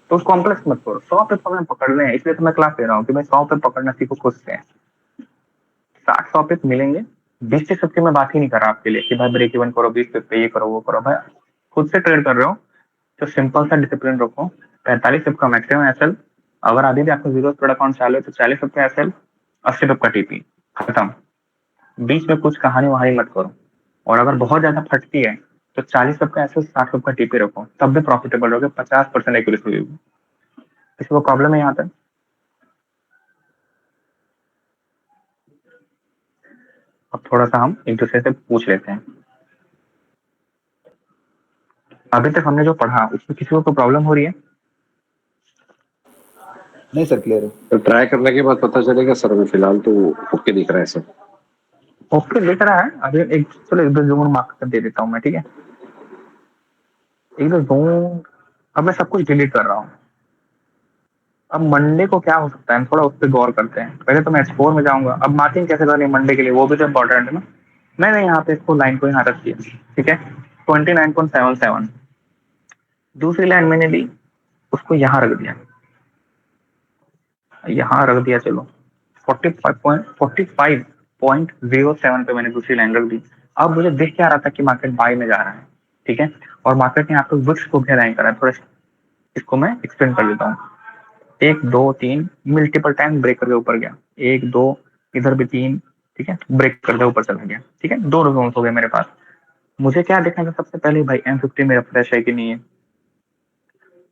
Speaker 1: तो उसको कॉम्प्लेक्स मत करो, 100 पे हमें पकड़ रहे हैं, इसलिए तो मैं क्लास ले रहा हूँ कि मैं 100 पे पकड़ना सीखो खुद से। 60-100 पे मिलेंगे, 20 से 50 में बात ही नहीं कर रहा आपके लिए कि भाई ब्रेक इवन करो 20 पे, ये करो वो करो। भाई खुद से ट्रेड कर रहे हो तो सिंपल सा डिसिप्लिन रखो। 45 का मैक्सिमम एसएल, अगर अभी भी आपको जीरो स्प्रेड अकाउंट चालू है तो 40 का एसएल, 80 का टीपी, खत्म। बीच में कुछ कहानी वहानी मत करो। और अगर बहुत ज्यादा फटती है तो 40 का एसएल, 60 का टीपी रखो, तब भी प्रॉफिटेबल रहोगे, 50% एक्यूरेसी होगी। किसी को प्रॉब्लम है यहाँ पे? अब थोड़ा सा हम एक दूसरे से पूछ लेते हैं। अभी तक हमने जो पढ़ा उसमें किसी को प्रॉब्लम हो रही है?
Speaker 9: नहीं सर, क्लियर है।
Speaker 5: तो ट्राई करने के बाद पता चलेगा सर, अभी फिलहाल तो ओके दिख रहा है सर।
Speaker 1: ओके दिख रहा है। अभी एक चलो एक दो जूम मार्क कर दे देता हूँ मैं, ठीक है। एक तो जोन, अब मैं सब कुछ डिलीट कर रहा हूँ। अब मंडे को क्या हो सकता है, हम थोड़ा उस पर गौर करते हैं। पहले तो मैं H4 में जाऊंगा। अब मार्किंग कैसे करनी है मंडे के लिए, वो भी तो इम्पोर्टेंट है ना। मैंने यहाँ पे इसको लाइन को यहाँ रख दिया, ठीक है, 29.77। दूसरी लाइन मैंने ली, उसको यहाँ रख दिया, यहाँ रख दिया, चलो 45.07 पे मैंने दूसरी लाइन रख दी। अब मुझे दिख क्या रहा था कि मार्केट बाय में जा रहा है, ठीक है, और मार्केट ने यहाँ पे विक्स को भी अलाइन करा है। थोड़ा इसको मैं एक्सप्लेन कर देता हूँ। 1 2 3 मल्टीपल टाइम ब्रेक करके ऊपर गया, 1 2, इधर भी 3, ठीक है, ब्रेक करके ऊपर चला गया, ठीक है, 2 जोन हो गए मेरे पास। मुझे क्या देखना था सबसे पहले, भाई M50 मेरा फ्रेश है कि नहीं है।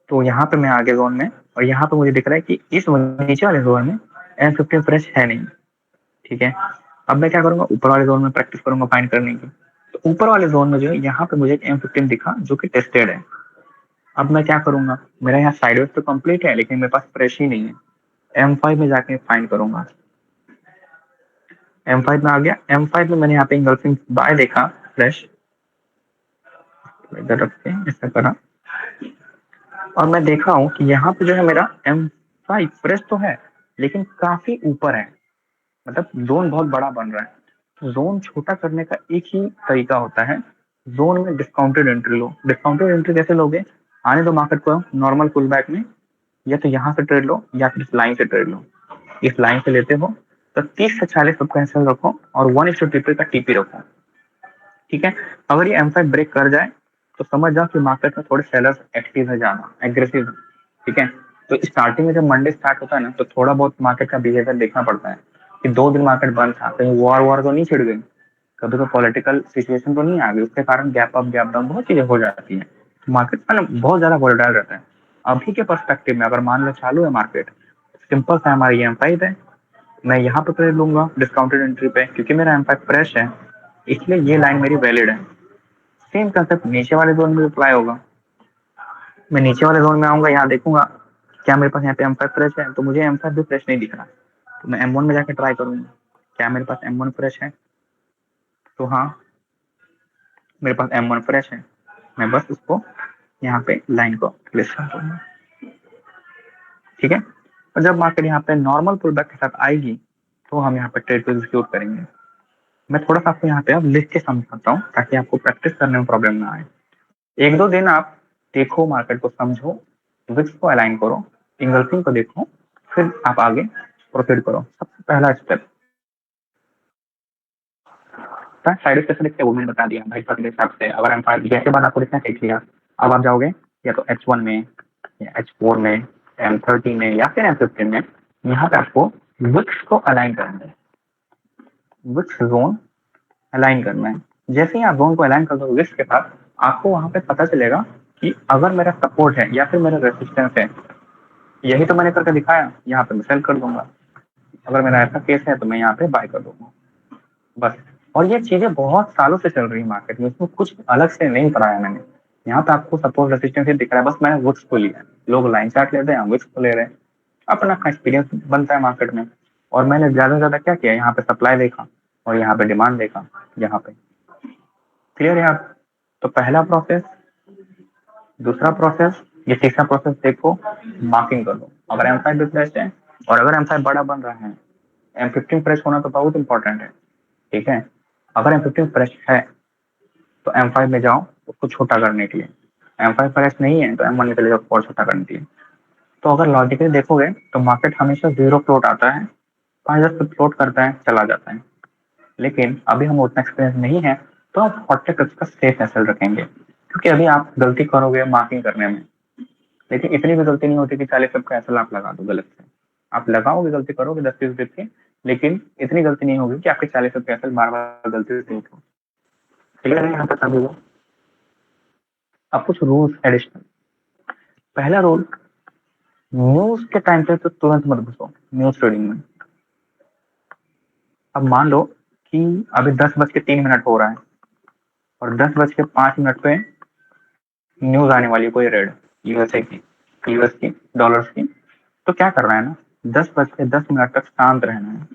Speaker 1: तो यहाँ पे मैं आ गया जोन में, और यहाँ पे मुझे दिख रहा है कि इस नीचे वाले जोन में M50 फ्रेश है नहीं, ठीक है। अब मैं क्या करूंगा, ऊपर वाले जोन में प्रैक्टिस करूंगा फाइंड करने की। तो ऊपर वाले जोन में जो है, यहाँ पे मुझे एक M15 दिखा जो कि टेस्टेड है। अब मैं क्या करूंगा, मेरा यहाँ साइडवेज तो कंप्लीट है, लेकिन मेरे पास फ्रेश ही नहीं है। M5 में जाके फाइंड करूंगा। M5 में आ गया, M5 में मैंने यहाँ पे इंगल्फिंग बाय देखा फ्रेश, इधर रख के ऐसा करा, और मैं देखा हूँ कि यहाँ पे जो है मेरा M5 फ्रेश तो है, लेकिन काफी ऊपर है, मतलब जोन बहुत बड़ा बन रहा है। जोन छोटा करने का एक ही तरीका होता है, जोन में डिस्काउंटेड एंट्री लो। डिस्काउंटेड एंट्री कैसे लोगे, आने दो मार्केट को नॉर्मल पुल बैक में, या तो यहाँ से ट्रेड लो या फिर इस लाइन से ट्रेड लो। इस लाइन से लेते हो तो 30 से 40 का कैंसिल रखो, और 1:TP का टीपी रखो, ठीक है। अगर ये M5 ब्रेक कर जाए तो समझ जाओ कि मार्केट में थोड़े सेलर्स एक्टिव है, ज्यादा एग्रेसिव, ठीक है। तो स्टार्टिंग में जब मंडे स्टार्ट होता है ना, तो थोड़ा बहुत मार्केट का बिहेवियर देखना पड़ता है कि 2 दिन मार्केट बंद था, कहीं वॉर तो नहीं छिड़ गई, कभी तो पॉलिटिकल सिचुएशन तो नहीं आ गई, उसके कारण गैप अप गैप डाउन बहुत चीजें हो जाती है। मार्केट में बहुत ज्यादा वोलेटाइल रहता है। अभी के पर्सपेक्टिव में अगर मान लो चालू है मार्केट, सिंपल सा हमारी M5 है, मैं यहाँ पे ट्रेड लूंगा डिस्काउंटेड एंट्री पे, क्योंकि मेरा M5 फ्रेश है, इसलिए ये लाइन मेरी वैलिड है। सेम कंसेप्ट नीचे वाले जोन में अप्लाई होगा। मैं नीचे वाले जोन में आऊंगा, यहाँ देखूंगा क्या मेरे पास यहाँ पे M5 फ्रेश है, तो मुझे M5 भी फ्रेश नहीं दिख रहा, तो मैं M1 में जाके ट्राई करूंगा, क्या मेरे पास M1 फ्रेश है। तो हाँ, मेरे पास M1 फ्रेश है, मैं बस उसको यहाँ पे लाइन को प्लेस कर दूंगा, ठीक है। और जब मार्केट यहाँ पे नॉर्मल पुल बैक के साथ आएगी, तो हम यहाँ पे ट्रेड को एग्जीक्यूट करेंगे। मैं थोड़ा सा आपको यहाँ पे अब लिख के समझाता हूँ, ताकि आपको प्रैक्टिस करने में प्रॉब्लम ना आए। 1-2 दिन आप देखो, मार्केट को समझो, विक्स को अलाइन करो, इंगल्फिंग को देखो, फिर आप आगे प्रोसीड करो। सबसे पहला स्टेप साइड कैसे देखते हैं वो मैंने बता दिया भाई, पहले हिसाब से अगर हम जैसे बात आपको देखना देख लिया, अब आप जाओगे या तो H1 में या H4 में, M30 में या फिर M15 में, यहाँ पे आपको विक्स को अलाइन करना है, विक्स जोन अलाइन करना है। जैसे ही आप जोन को अलाइन कर दो विक्स के साथ, आपको वहां पे पता चलेगा कि अगर मेरा सपोर्ट है या फिर मेरा रेसिस्टेंस है, यही तो मैंने करके दिखाया, यहाँ पे मैं सेल कर दूंगा। अगर मेरा ऐसा केस है तो मैं यहाँ पे बाय कर दूंगा, बस। और ये चीजें बहुत सालों से चल रही है मार्केट में, इसमें कुछ अलग से नहीं कराया मैंने। यहाँ पे आपको सपोर्ट रेसिस्टेंस दिख रहा है, बस मैंने विक्स को लिया है। लोग लाइन चार्ट लेते हैं, विक्स को ले रहे हैं, अपना एक्सपीरियंस बनता है मार्केट में। और मैंने ज्यादा से ज्यादा क्या किया, यहाँ पे सप्लाई देखा और यहाँ पे डिमांड देखा, यहाँ पे क्लियर है आप। तो पहला प्रोसेस, दूसरा प्रोसेस, ये तीसरा प्रोसेस देखो, मार्किंग कर दो। अगर M5 भी फ्रेश है और अगर M5 बड़ा बन रहा है, M15 फ्रेश होना तो बहुत इंपॉर्टेंट है, ठीक है। अगर M15 फ्रेश है तो M5 में जाओ उसको छोटा करने के लिए, M5 फ्रेश नहीं है तो M1 में चले जाओ और छोटा करने के लिए। तो अगर लॉजिकली देखोगे तो मार्केट हमेशा 0 फ्लोट आता है, 5-10 पे फ्लोट करता है, चला जाता है। लेकिन अभी हम उतना एक्सपीरियंस नहीं है, तो हम 40 पिप्स का सेफ एसएल रखेंगे, क्योंकि अभी आप गलती करोगे मार्किंग करने में, लेकिन इतनी भी गलती नहीं होती कि 40 पिप का एसएल आप लगा दो गलत से। आप लगाओगे, गलती करोगे 10-20 पिप की, लेकिन इतनी गलती नहीं होगी कि आपके 40 पिप का एसएल बार बार गलती से हो। क्लियर है यहाँ पर सभी को। अब कुछ रूल्स एडिशनल। पहला रूल, न्यूज के टाइम पे तो तुरंत मत घुसो न्यूज ट्रेडिंग में। अब मान लो कि अभी 10:03 हो रहा है और 10:05 पे न्यूज आने वाली है, कोई रेड यूएसए की, यूएस की, डॉलर्स की। तो क्या करना है ना, 10:10 तक शांत रहना है,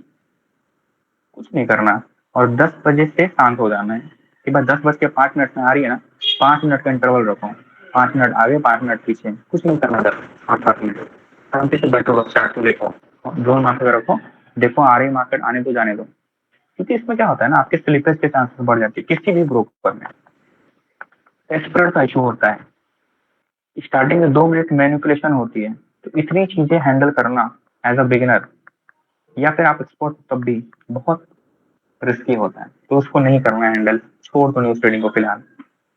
Speaker 1: कुछ नहीं करना, और 10 बजे से शांत हो जाना है। कि बात 10:05 में आ रही है ना, 5 मिनट का इंटरवल रखो, 5 मिनट आगे 5 मिनट पीछे, कुछ नहीं करना 10-5 मिनट, शांति से बैठो, चार्ट को देखो, जोन मार्क रखो, देखो आ रही मार्केट, आने तो जाने दो। क्योंकि इसमें क्या होता है ना, आपके स्लिपेज के चांसेस बढ़ जाते हैं किसी भी ब्रोकर में। स्प्रेड का इशू होता है, स्टार्टिंग में 2 मिनट मैनिपुलेशन होती है, तो इतनी चीजें हैंडल करना एज अ बिगिनर या फिर आप एक्सपर्ट तब भी बहुत रिस्की होता है, तो उसको नहीं करना है हैंडल, छोड़ दो न्यूज ट्रेडिंग को फिलहाल।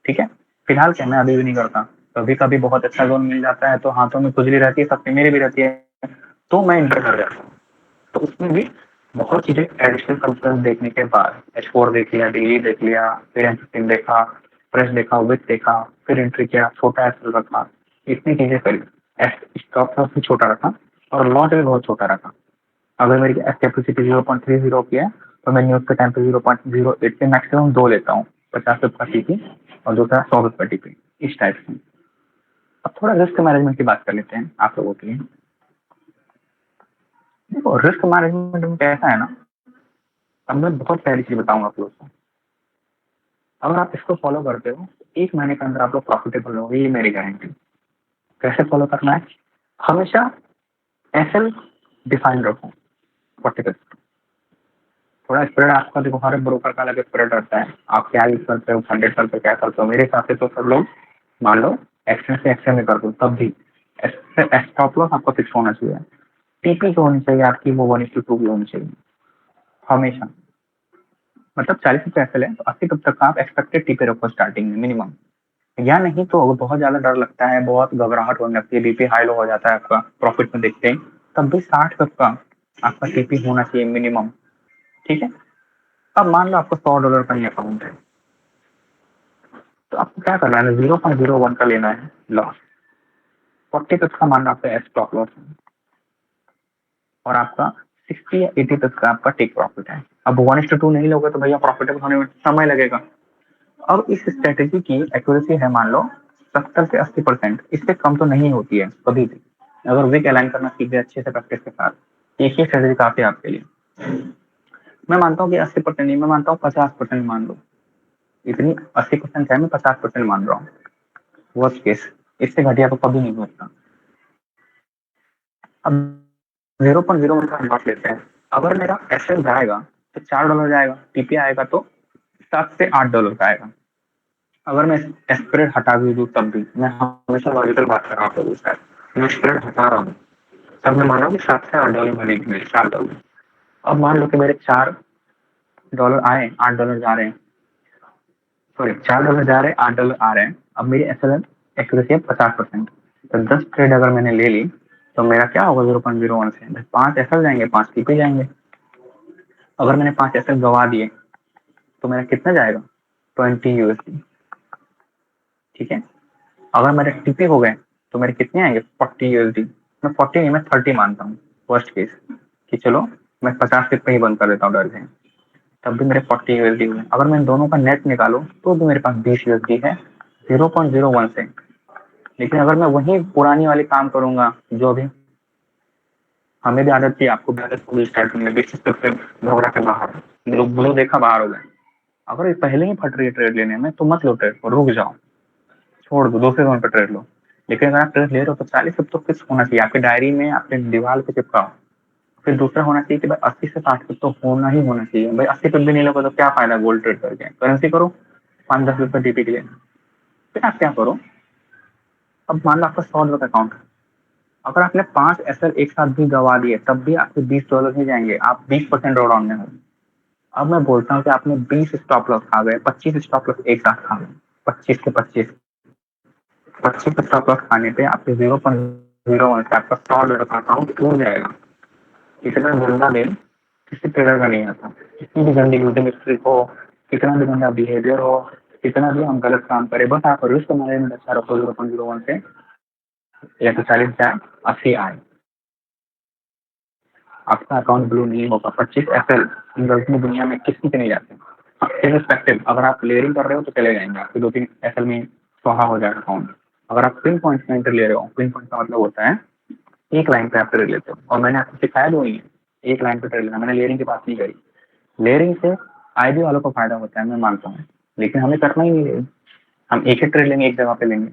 Speaker 1: ठीक है, फिलहाल क्या, मैं अभी भी नहीं करता। कभी कभी बहुत अच्छा जोन मिल जाता है तो हाथों में खुजली रहती है, सबके मेरे भी रहती है, तो मैं इंटर कर जाता हूँ। तो उसमें भी बहुत चीजें एडिशनल कंसर्न देखने के बाद H4 देख लिया, डेली देख लिया, फिर M15 देखा, प्रेस देखा, विक देखा, फिर एंट्री किया, छोटा एसएल रखा, इतनी चीजें करी। स्टॉप लॉस भी छोटा रखा और लॉट भी बहुत छोटा रखा। अगर मेरी कैपेसिटी 0.30 की है तो मैं न्यूज के टाइम पे 0.08 से मैक्सिमम 2 लेता हूँ, 50 रुपये टीपी और दूसरा 100 रुपये टीपी, इस टाइप से। अब थोड़ा रिस्क मैनेजमेंट की बात कर लेते हैं आप लोगों के लिए। देखो रिस्क मैनेजमेंट में कैसा है ना, अब मैं बहुत पहली चीज बताऊंगा आप लोगों को, अगर आप इसको फॉलो करते हो 1 महीने के अंदर आप लोग प्रॉफिटेबल होंगे, ये मेरी गारंटी। कैसे फॉलो करना है, हमेशा एसएल डिफाइन रखो 40%। थोड़ा स्प्रेड आपका, देखो हर ब्रोकर का अलग स्प्रेड रहता है, आप क्या यूज करते हो, 100 करते हो, क्या करते हो। मेरे हिसाब से तो सब लोग मान लो एक्शन से एक्शन में कर दो, तब भी स्टॉप लॉस आपका फिक्स होना चाहिए। टीपी जो होनी चाहिए आपकी वो 1:2 की होनी चाहिए हमेशा। मतलब 40 रुपये एसएल है तो 80 तब तक आप एक्सपेक्टेड टीपी रखो स्टार्टिंग में मिनिमम, या नहीं तो अगर बहुत ज्यादा डर लगता है, बहुत घबराहट होने लगती है, बीपी हाई लो हो जाता है आपका प्रॉफिट में देखते हैं, तब भी 60 तक का आपका टीपी होना चाहिए मिनिमम। ठीक है, अब मान लो आपको $100 का ही अकाउंट है, तो आपको क्या करना है, 0.01 का लेना है लॉस, 40 तक का मान लो आपका स्टॉप लॉस है, और आपका 60 या 80 तक का आपका टेक प्रॉफिट है। अब 1:2 नहीं लोगे तो भैया प्रॉफिटेबल होने में समय लगेगा। अब इस स्ट्रेटेजी की एक्यूरेसी है मान लो 70 से 80%, इससे कम तो नहीं होती है कभी भी। अगर विक अलाइन करना सीखे अच्छे से प्रैक्टिस के साथ, एक ही स्ट्रेटेजी काफी है आपके लिए। मैं मानता हूँ कि 80% नहीं, मैं मानता हूँ 50% मान लो, इतनी 80% है, मैं 50% मान रहा हूँ वर्स्ट केस, इससे घटिया तो कभी नहीं होता। अब 0.01 का लॉस लेते हैं, अगर मेरा एसएल जाएगा तो $4 जाएगा, टीपी आएगा तो $7 से $8 का आएगा। अगर मैं स्प्रेड हटा भी दूं तब भी, मैं हमेशा लॉजिकल बात कर रहा हूँ, मैं स्प्रेड हटा रहा हूँ तब मैं माना कि $7 से $8 बनेगी मेरे $4। अब मान लो कि मेरे $4 आए, $8 जा रहे हैं, सॉरी $4 जा रहे हैं, $8 आ रहे हैं। अब मेरी एसएल एक्यूरेसी है 50%, तो 10 ट्रेड अगर मैंने ले ली तो मेरा क्या होगा, 0.01 से 5 एसएल जाएंगे, 5 टीपी जाएंगे। अगर मैंने 5 एसएल गवा दिए तो मेरा कितना जाएगा, 20 यूएसडी। ठीक है, अगर मेरे टीपी हो गए तो मेरे कितने आएंगे, 40 यूएसडी। मैं 40 नहीं, मैं 30 मानता हूँ वर्स्ट केस, कि चलो मैं 50 पे ही बंद कर देता हूँ डर से, तब भी मेरे 40 यूएसडी हुए। अगर मैं दोनों का नेट निकालू तो भी मेरे पास 20 यूएसडी है 0.01 से। लेकिन अगर मैं वही पुरानी वाली काम करूंगा, जो अभी हमें भी आदत थी, आपको भी आदत होगी स्टार्टिंग में, 20 तक से झगड़ा के बाहर, ब्लू देखा बाहर हो गए। अगर ये पहले ही फट रही है ट्रेड लेने में तो मत लो ट्रेड, रुक जाओ, छोड़ दो, दूसरे जोन पर ट्रेड लो। लेकिन अगर आप ट्रेड ले रहे हो तो 40 तक तो फिक्स होना चाहिए आपकी डायरी में, आपके दीवार पे चिपकाओ। फिर दूसरा होना चाहिए कि भाई 80 से 60 तक तो होना ही होना चाहिए। भाई 80 तक भी नहीं लोगे तो क्या फायदा गोल्ड ट्रेड करके, करेंसी करो 5-10 रुपये टीपी के लिए। फिर आप क्या करो, अब मान लो आपका $100 का अकाउंट है, अगर आपने 5 एसएल एक साथ भी गवा दिए तब भी आपके $20 ही जाएंगे, आप 20% ड्रॉडाउन में हो। अब मैं बोलता हूँ कि आपने 20 स्टॉप लॉस खा गए, 25 स्टॉप लॉस एक साथ खा गए, 25 के 25 स्टॉप लॉस खाने पे आपके 0.01 से आपका $100 का अकाउंट टूट जाएगा। इतना गंदा दिन किसी ट्रेडर का नहीं आता, कितनी भी गंदी यूटिंग स्ट्रिक हो, कितना भी गंदा बिहेवियर हो, कितना भी हम गलत काम करें, बस आप रिस्क मैनेजमेंट अच्छा रखो, 0.01 से या तो 40 जाए 80 आए, आपका अकाउंट ब्लू नहीं होगा। 25 एसएल गलती दुनिया में किसी से नहीं जाते, इनरिस्पेक्टिव। अगर आप क्लियरिंग कर रहे हो तो चले जाएंगे आपके 2-3 एसएल में स्वाहा हो जाएगा अकाउंट। अगर आप पिन पॉइंट में एंटर ले रहे हो, पिन पॉइंट का मतलब होता है एक लाइन पे आप ट्रेड लेते हो, और मैंने आपको सिखाया भी नहीं है एक लाइन पे ट्रेड लेना, मैंने लेयरिंग की बात नहीं करी। लेयरिंग से आईबी वालों को फायदा होता है, मैं मानता हूँ, लेकिन हमें करना ही नहीं है। हम एक ही ट्रेड लेंगे, एक जगह पे लेंगे,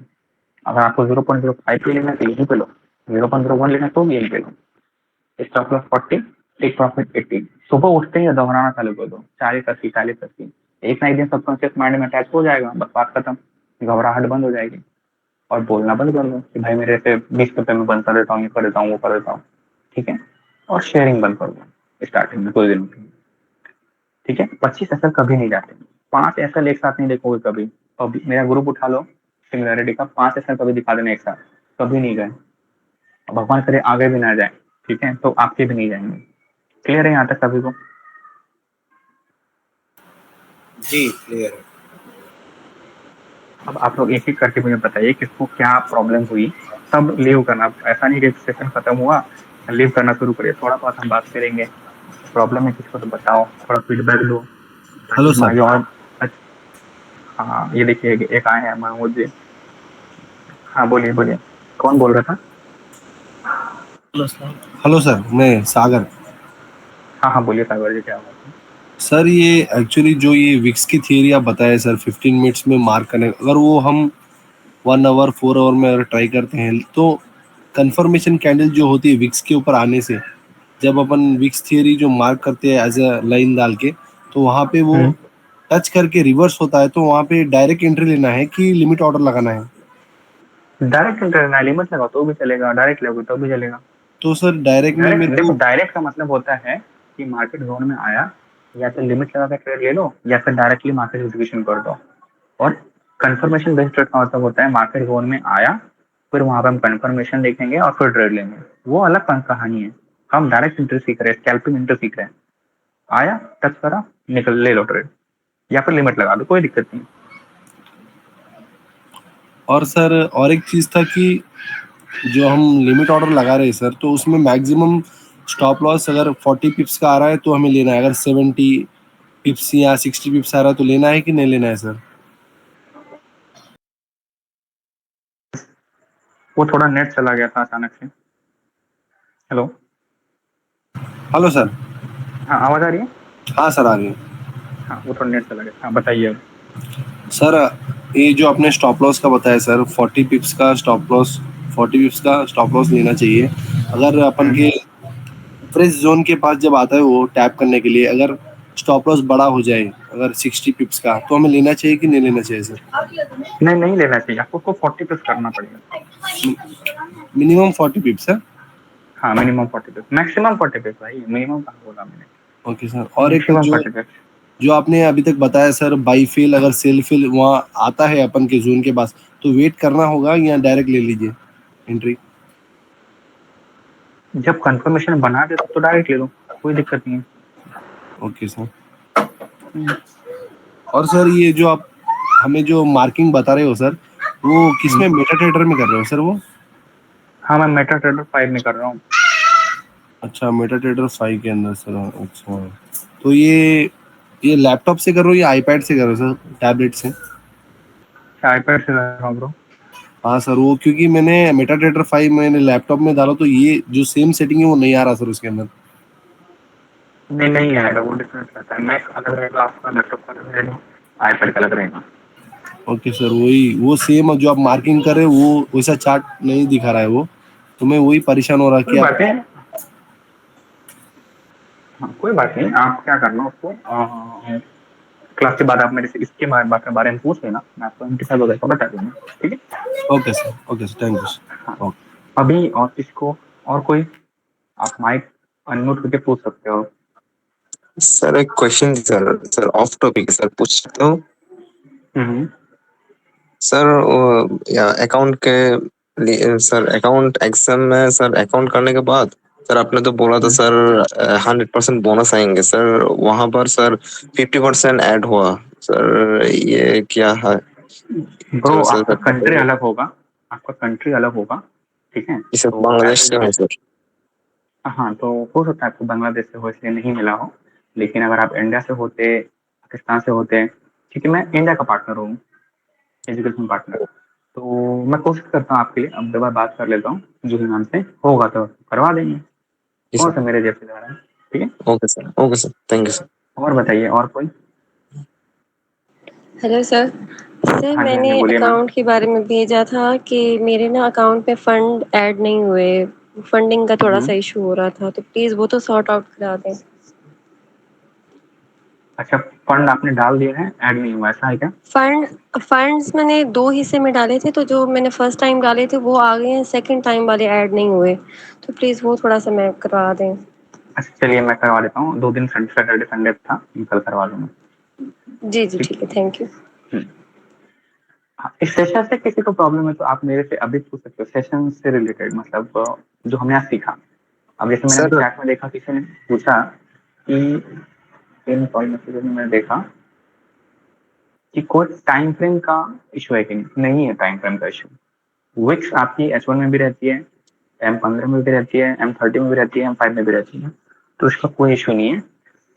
Speaker 1: अगर आपको 0.05 पे लेना है तो यहीं पे लो, 0.01 लेना है तो भी यहीं पे लो। Stop loss 40, take profit 80। सुबह उठते ही दोहराना चालू कर दो, 40 80 40 80। एक ना एक दिन सबकॉन्शियस माइंड में अटैच हो जाएगा, बस बात खत्म, घबराहट बंद हो जाएगी। और बोलना बंद कर दो कि भाई मेरे से 20 रुपए में बंद कर देता हूँ, ये कर देता हूँ, वो कर देता हूँ, ठीक है। और शेयरिंग बंद कर दो स्टार्टिंग में कुछ दिनों के लिए, ठीक है। 25 एसएल कभी नहीं जाते, 5 एसएल एक साथ नहीं देखोगे कभी। अब मेरा ग्रुप उठा लो सिमिलरिटी का, 5 एसएल कभी दिखा देना एक साथ, कभी नहीं गए। भगवान करे आगे भी ना जाए, ठीक है, तो आपके भी नहीं जाएंगे। क्लियर है यहाँ तक सभी को?
Speaker 6: जी क्लियर है।
Speaker 1: अब आप लोग एक एक करके मुझे बताइए किसको क्या प्रॉब्लम हुई, सब लीव करना। ऐसा नहीं कि सेशन खत्म हुआ लीव करना शुरू करिए, थोड़ा बहुत हम बात करेंगे। प्रॉब्लम है किसको तो बताओ, थोड़ा फीडबैक दो।
Speaker 9: Hello sir.
Speaker 1: और हाँ ये देखिए एक आए हैं महमूद जी। हाँ बोलिए बोलिए, कौन बोल रहा था?
Speaker 10: हेलो सर, मैं सागर।
Speaker 1: हाँ हाँ बोलिए सागर जी, क्या बात है?
Speaker 10: सर ये एक्चुअली जो ये विक्स की थियरी आप बताए सर 15 मिनट्स में मार्क करने, अगर वो हम 1 आवर 4 आवर में अगर ट्राई करते हैं तो कंफर्मेशन कैंडल जो होती है विक्स के ऊपर आने से, जब अपन विक्स थियरी जो मार्क करते हैं एज अ लाइन डाल के, तो वहाँ पे वो टच करके रिवर्स होता है, तो वहाँ पे डायरेक्ट एंट्री लेना है कि लिमिट ऑर्डर लगाना है?
Speaker 1: डायरेक्ट एंट्री लिमिट लगाओ तो भी चलेगा, डायरेक्ट लगो तो भी चलेगा।
Speaker 10: तो सर डायरेक्ट में
Speaker 1: डायरेक्ट
Speaker 10: मेरे
Speaker 1: देखो,
Speaker 10: को
Speaker 1: डायरेक्ट का मतलब होता है कि मार्केट जोन में आया, या तो लिमिट लगा के ट्रेड ले लो या फिर डायरेक्टली मार्केट एग्जीक्यूशन कर दो। और कंफर्मेशन बेस्ड ट्रेड का मतलब होता है मार्केट जोन में आया, फिर वहां पे हम कंफर्मेशन देखेंगे और फिर ट्रेड लेंगे, वो अलग कहानी है। हम डायरेक्ट एंट्री सीख रहे हैं, स्कैल्पिंग एंट्री सीख रहे हैं। आया, टच करा, निकल, ले लो ट्रेड, या फिर लिमिट लगा दो, कोई दिक्कत नहीं।
Speaker 10: और सर और एक चीज़ था कि जो हम लिमिट ऑर्डर लगा रहे हैं सर, तो उसमें मैक्सिमम स्टॉप लॉस अगर 40 पिप्स का आ रहा है तो हमें लेना है, अगर 70 पिप्स या 60 पिप्स आ रहा है तो लेना है कि नहीं लेना है सर?
Speaker 1: वो थोड़ा नेट चला गया था अचानक से। Hello
Speaker 10: hello sir.
Speaker 1: हाँ आवाज आ रही है?
Speaker 10: हाँ सर आ रही है।
Speaker 1: हाँ वो थोड़ा नेट चला गया, हाँ बताइए अब।
Speaker 10: सर ये जो आपने स्टॉप लॉस का बताया सर, 40 पिप्स का स्टॉप लॉस, 40 पिप्स का स्टॉप लॉस लेना चाहिए। अगर अपन के फ्रेश जोन के पास जब आता है वो टैप करने के लिए, अगर स्टॉप लॉस बड़ा हो जाए अगर 60 पिप्स का, तो हमें लेना चाहिए कि नहीं लेना चाहिए सर?
Speaker 1: नहीं नहीं लेना चाहिए, आपको 40 प्लस करना पड़ेगा।
Speaker 10: मिनिमम 40 पिप्स है?
Speaker 1: हाँ मिनिमम 40 प्लस, मैक्सिमम 40 प्लस भाई, मिनिमम कहाँ बोला मैंने।
Speaker 10: Okay sir. और एक
Speaker 1: मैक्सिमम
Speaker 10: जो
Speaker 1: 40 प्लस।
Speaker 10: जो आपने अभी तक बताया सर, बाई फेल अगर सेल फेल वहाँ आता है अपन के जोन के पास, तो वेट करना होगा या डायरेक्ट ले लीजिए एंट्री?
Speaker 1: जब कंफर्मेशन बना दे तो डायरेक्ट ले लो, कोई दिक्कत नहीं है।
Speaker 10: Okay sir. और सर ये जो आप हमें जो मार्किंग बता रहे हो सर, वो किसमें, मेटाट्रेडर में कर रहे हो सर वो?
Speaker 1: हाँ मैं मेटाट्रेडर 5 में कर रहा हूँ।
Speaker 10: अच्छा, मेटाट्रेडर 5 के अंदर सर। अच्छा, तो ये लैपटॉप से कर रहे हो या आईपैड से कर रहे हो सर, टैबलेट से?
Speaker 1: आईपैड से कर रहा हूँ ब्रो।
Speaker 10: हाँ सर, वो क्योंकि मैंने मेटाट्रेडर 5 मैंने लैपटॉप में डाला तो ये जो सेम सेटिंग है वो नहीं आ रहा सर उसके अंदर।
Speaker 1: नहीं नहीं आएगा, वो डिफरेंस रहता है, मैक अलग रहेगा आपका, लैपटॉप का अलग रहेगा, आईपैड का अलग रहेगा।
Speaker 10: ओके सर, वही वो सेम जो आप मार्किंग कर रहे हो वो वैसा चार्ट नहीं दिखा रहा है वो, तो मैं वही परेशान हो रहा कि
Speaker 1: कोई
Speaker 10: आप।
Speaker 1: बात नहीं, हाँ कोई बात नहीं, आप क्या करना उसको क्लास के बाद आप मेरे से इसके बारे में पूछ लेना, मैं आपको इंतजार वगैरह बता दूंगा, ठीक है।
Speaker 10: Okay sir, okay sir, thank you
Speaker 1: हाँ
Speaker 10: सर।
Speaker 1: अभी और किसको, और कोई, आप माइक अनम्यूट करके पूछ सकते हो।
Speaker 3: सर एक question sir, sir of topic sir, पूछ सकते हो? सर अकाउंट के लिए सर, अकाउंट एग्जाम में सर, अकाउंट करने के बाद सर आपने तो बोला था सर 100% बोनस आएंगे सर, वहां पर सर 50% ऐड हुआ सर, ये क्या है?
Speaker 1: ब्रो आपका कंट्री अलग होगा, आपका कंट्री अलग होगा, ठीक है।
Speaker 3: इसे
Speaker 1: तो
Speaker 3: बांग्लादेश से है सर।
Speaker 1: हाँ तो हो सकता है आपको बांग्लादेश से हो इसलिए नहीं मिला हो, लेकिन अगर आप इंडिया से होते, पाकिस्तान से होते, क्योंकि मैं इंडिया का पार्टनर हूँ, एजुकेशन पार्टनर, तो मैं कोशिश करता हूँ आपके लिए, अब दो बार बात कर लेता हूँ जूही मैम से, होगा तो करवा देंगे, कौन सा मेरे जेब से जा रहा है, ठीक है।
Speaker 3: Okay sir, thank you sir.
Speaker 1: और बताइए और कोई?
Speaker 8: हेलो सर, सर
Speaker 1: हाँ जी, हाँ
Speaker 8: मैंने
Speaker 1: जी, बोलिए मैम।
Speaker 8: अकाउंट के बारे में भेजा था कि मेरे ना अकाउंट में फंड ऐड नहीं हुए, फंडिंग का थोड़ा सा इशू हो रहा था, तो प्लीज वो तो सॉर्ट आउट करा दें।
Speaker 1: अच्छा, फंड आपने डाल दिए हैं, ऐड नहीं हुआ, ऐसा है क्या?
Speaker 8: फंड्स मैंने 2 हिस्से में डाले थे, तो जो मैंने फर्स्ट टाइम डाले थे वो आ गए हैं, सेकंड टाइम वाले ऐड नहीं हुए, तो प्लीज वो थोड़ा सा मैं करवा दें।
Speaker 1: अच्छा चलिए, मैं करवा देता हूँ। 2 दिन सैटरडे संडे था, मैं कल करवा दूंगा।
Speaker 8: जी जी
Speaker 1: ठीक।
Speaker 8: ठीक है, थैंक यू।
Speaker 1: हाँ, इस सेशन से किसी को प्रॉब्लम है तो आप मेरे से अभी पूछ सकते हो, सेशन से रिलेटेड, मतलब जो हमने आज सीखा। अब जैसे मैंने अभी
Speaker 3: सर
Speaker 1: चैट में देखा, किसी ने पूछा कि इन कॉल मैसेज में मैंने देखा कि कोई टाइम फ्रेम का इशू है कि नहीं है। टाइम फ्रेम का इशू विक्स आपकी H1 में भी रहती है, M15 में भी रहती है, M30 में भी रहती है, M5 में भी रहती है, तो इसका कोई इशू नहीं है।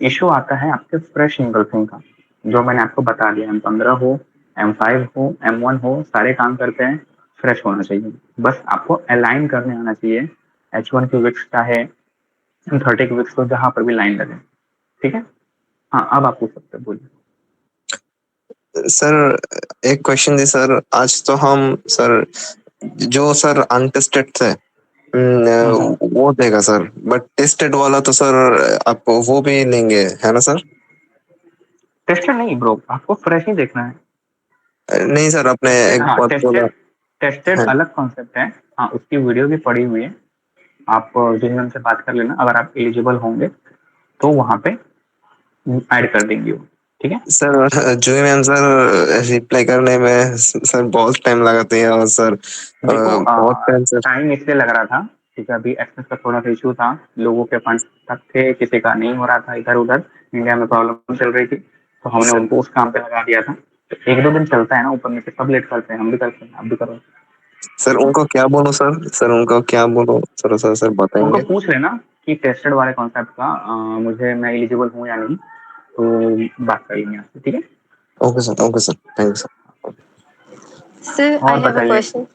Speaker 1: इशू आता है आपके फ्रेश इंगल्फिंग का, जो मैंने आपको बता दिया। M15 हो, M5 हो, M1 हो, सारे काम करते हैं, फ्रेश होना चाहिए। बस आपको अलाइन करने आना चाहिए H1 की विक्स चाहे M30 की विक्स को, जहां पर भी लाइन लगे। ठीक है। हाँ, अब आप पूछ सकते हैं, बोलिए।
Speaker 3: सर एक क्वेश्चन थी सर, आज तो हम सर जो सर अनटेस्टेड थे वो देगा सर, बट टेस्टेड वाला तो सर आप वो भी लेंगे है ना सर?
Speaker 1: टेस्टेड नहीं ब्रो, आपको फ्रेश ही देखना है।
Speaker 3: नहीं सर, आपने
Speaker 1: टेस्टेड,
Speaker 3: एक
Speaker 1: हाँ,
Speaker 3: बात बोला।
Speaker 1: टेस्टेड
Speaker 3: हाँ
Speaker 1: अलग कॉन्सेप्ट है। हाँ, उसकी वीडियो भी पड़ी हुई है, आप जिनमें से बात कर लेना। अगर आप एलिजिबल होंगे तो वहां पे ऐड कर देंगे वो। ठीक है।
Speaker 3: सर जूही मैम सर रिप्लाई करने में सर बहुत टाइम लगाते हैं, और सर
Speaker 1: देखो,
Speaker 3: बहुत टाइम सर।
Speaker 1: टाइम इसलिए लग रहा था क्योंकि अभी एक्सेस का थोड़ा सा इशू था, लोगों के फंड तक थे, किसी का नहीं हो रहा था, इधर उधर इंडिया में प्रॉब्लम चल रही थी, तो हमने
Speaker 3: सर
Speaker 1: उनको उस काम पे लगा दिया था। तो 1-2 दिन चलता है ना, ऊपर नीचे सब लेट करते हैं, हम भी करते हैं, आप भी करो।
Speaker 3: सर उनको क्या बोलो सर उनको क्या बोलो सर, सर
Speaker 1: उनको
Speaker 3: बताएंगे?
Speaker 1: पूछ लेना कि टेस्टेड वाले कॉन्सेप्ट का मुझे, मैं एलिजिबल हूँ या नहीं, तो बात कर लेंगे आपसे। ठीक है।
Speaker 3: Okay sir, thank you sir.
Speaker 8: Sir I
Speaker 1: और
Speaker 8: हैव अ
Speaker 1: बताइए।
Speaker 8: क्वेश्चन।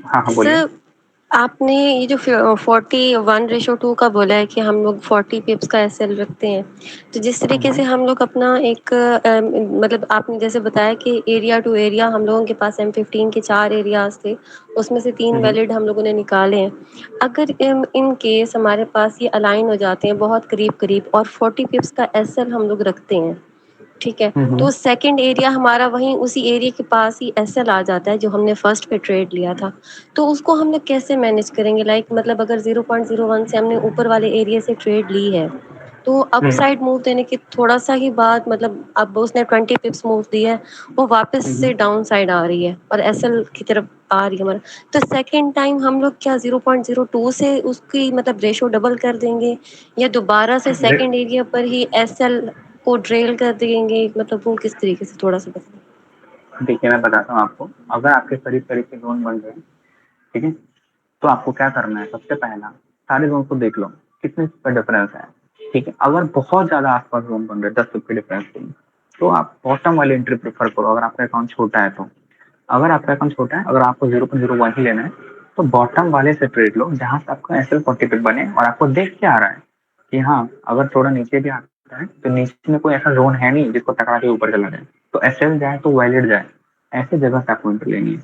Speaker 1: हाँ हाँ, बोलिए।
Speaker 8: सर आपने ये जो 41:2 का बोला है कि हम लोग 40 पिप्स का एसएल रखते हैं, तो जिस तरीके से हम लोग अपना एक मतलब आपने जैसे बताया कि एरिया टू एरिया हम लोगों के पास M15 के 4 एरियाज थे, उसमें से 3 वैलिड हम लोगों ने निकाले हैं। अगर इन केस हमारे पास ये अलाइन हो जाते हैं बहुत करीब करीब और 40 पिप्स का एसएल हम लोग रखते हैं, ठीक है, तो सेकंड एरिया हमारा वहीं उसी एरिया के पास ही एसएल आ जाता है जो हमने फर्स्ट पे ट्रेड लिया था, तो उसको हम लोग कैसे मैनेज करेंगे? लाइक मतलब अगर 0.01 से हमने ऊपर वाले एरिया से ट्रेड ली है, तो अप साइड मूव देने के थोड़ा सा ही बाद, मतलब अब उसने 20 पिप्स मूव दिया है, वो वापस से डाउन साइड आ रही है और एसएल की तरफ आ रही है हमारा, तो सेकेंड टाइम हम लोग क्या 0.02 से उसकी मतलब रेशो डबल कर देंगे, या दोबारा से सेकेंड एरिया पर ही एसएल को ड्रेल कर देंगे? मतलब वो किस तरीके से, थोड़ा सा बताएं।
Speaker 1: देखिए, मैं बताता हूँ आपको। अगर आपके करीब करीब के जोन बन रहे हैं, ठीक है, तो आपको क्या करना है, सबसे पहला सारे जोन को देख लो कितने का डिफरेंस है। ठीक है, अगर बहुत ज्यादा आसपास जोन बन रहे हैं 10 पिप के डिफरेंस के लिए, तो आप बॉटम वाली एंट्री प्रेफर करो, अगर आपका अकाउंट छोटा है तो। अगर आपका अकाउंट छोटा है, अगर आपको 0.01 ही लेना है, तो बॉटम वाले से ट्रेड लो जहां से आपका एसएल 40 पिप बने और आपको देख के आ रहा है कि हाँ, अगर थोड़ा नीचे भी आता है तो नीचे में कोई ऐसा जोन है नहीं जिसको टकरा के ऊपर चला जाए, तो एसएल जाए तो वैलिड जाए, ऐसे जगह से आपको एंट्री लेनी है।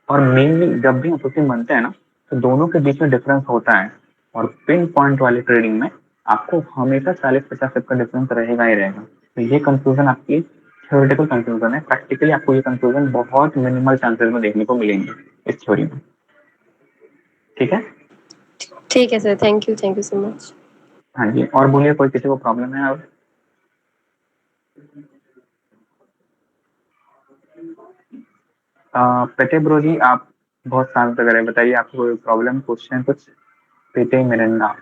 Speaker 1: और मेनली जब भी एसोसिएशन बनते हैं ना, तो दोनों के बीच में डिफरेंस होता है, और पिन पॉइंट वाली ट्रेडिंग में आपको हमेशा 40-50 का डिफरेंस रहेगा ही रहेगा। तो ये कंफ्यूजन आपकी थ्योरेटिकल कंफ्यूजन है, प्रैक्टिकली आपको ये कंफ्यूजन बहुत मिनिमल चांसेस में देखने को मिलेंगे इस थ्योरी में। ठीक है।
Speaker 8: ठीक है sir, thank you so much.
Speaker 1: हाँ जी, और बोलिए, कोई किसी को प्रॉब्लम है? और पेटे ब्रो जी, आप बहुत शांत लग रहे हैं, बताइए आपको कोई प्रॉब्लम, क्वेश्चन कुछ? पेटे मिरंडा।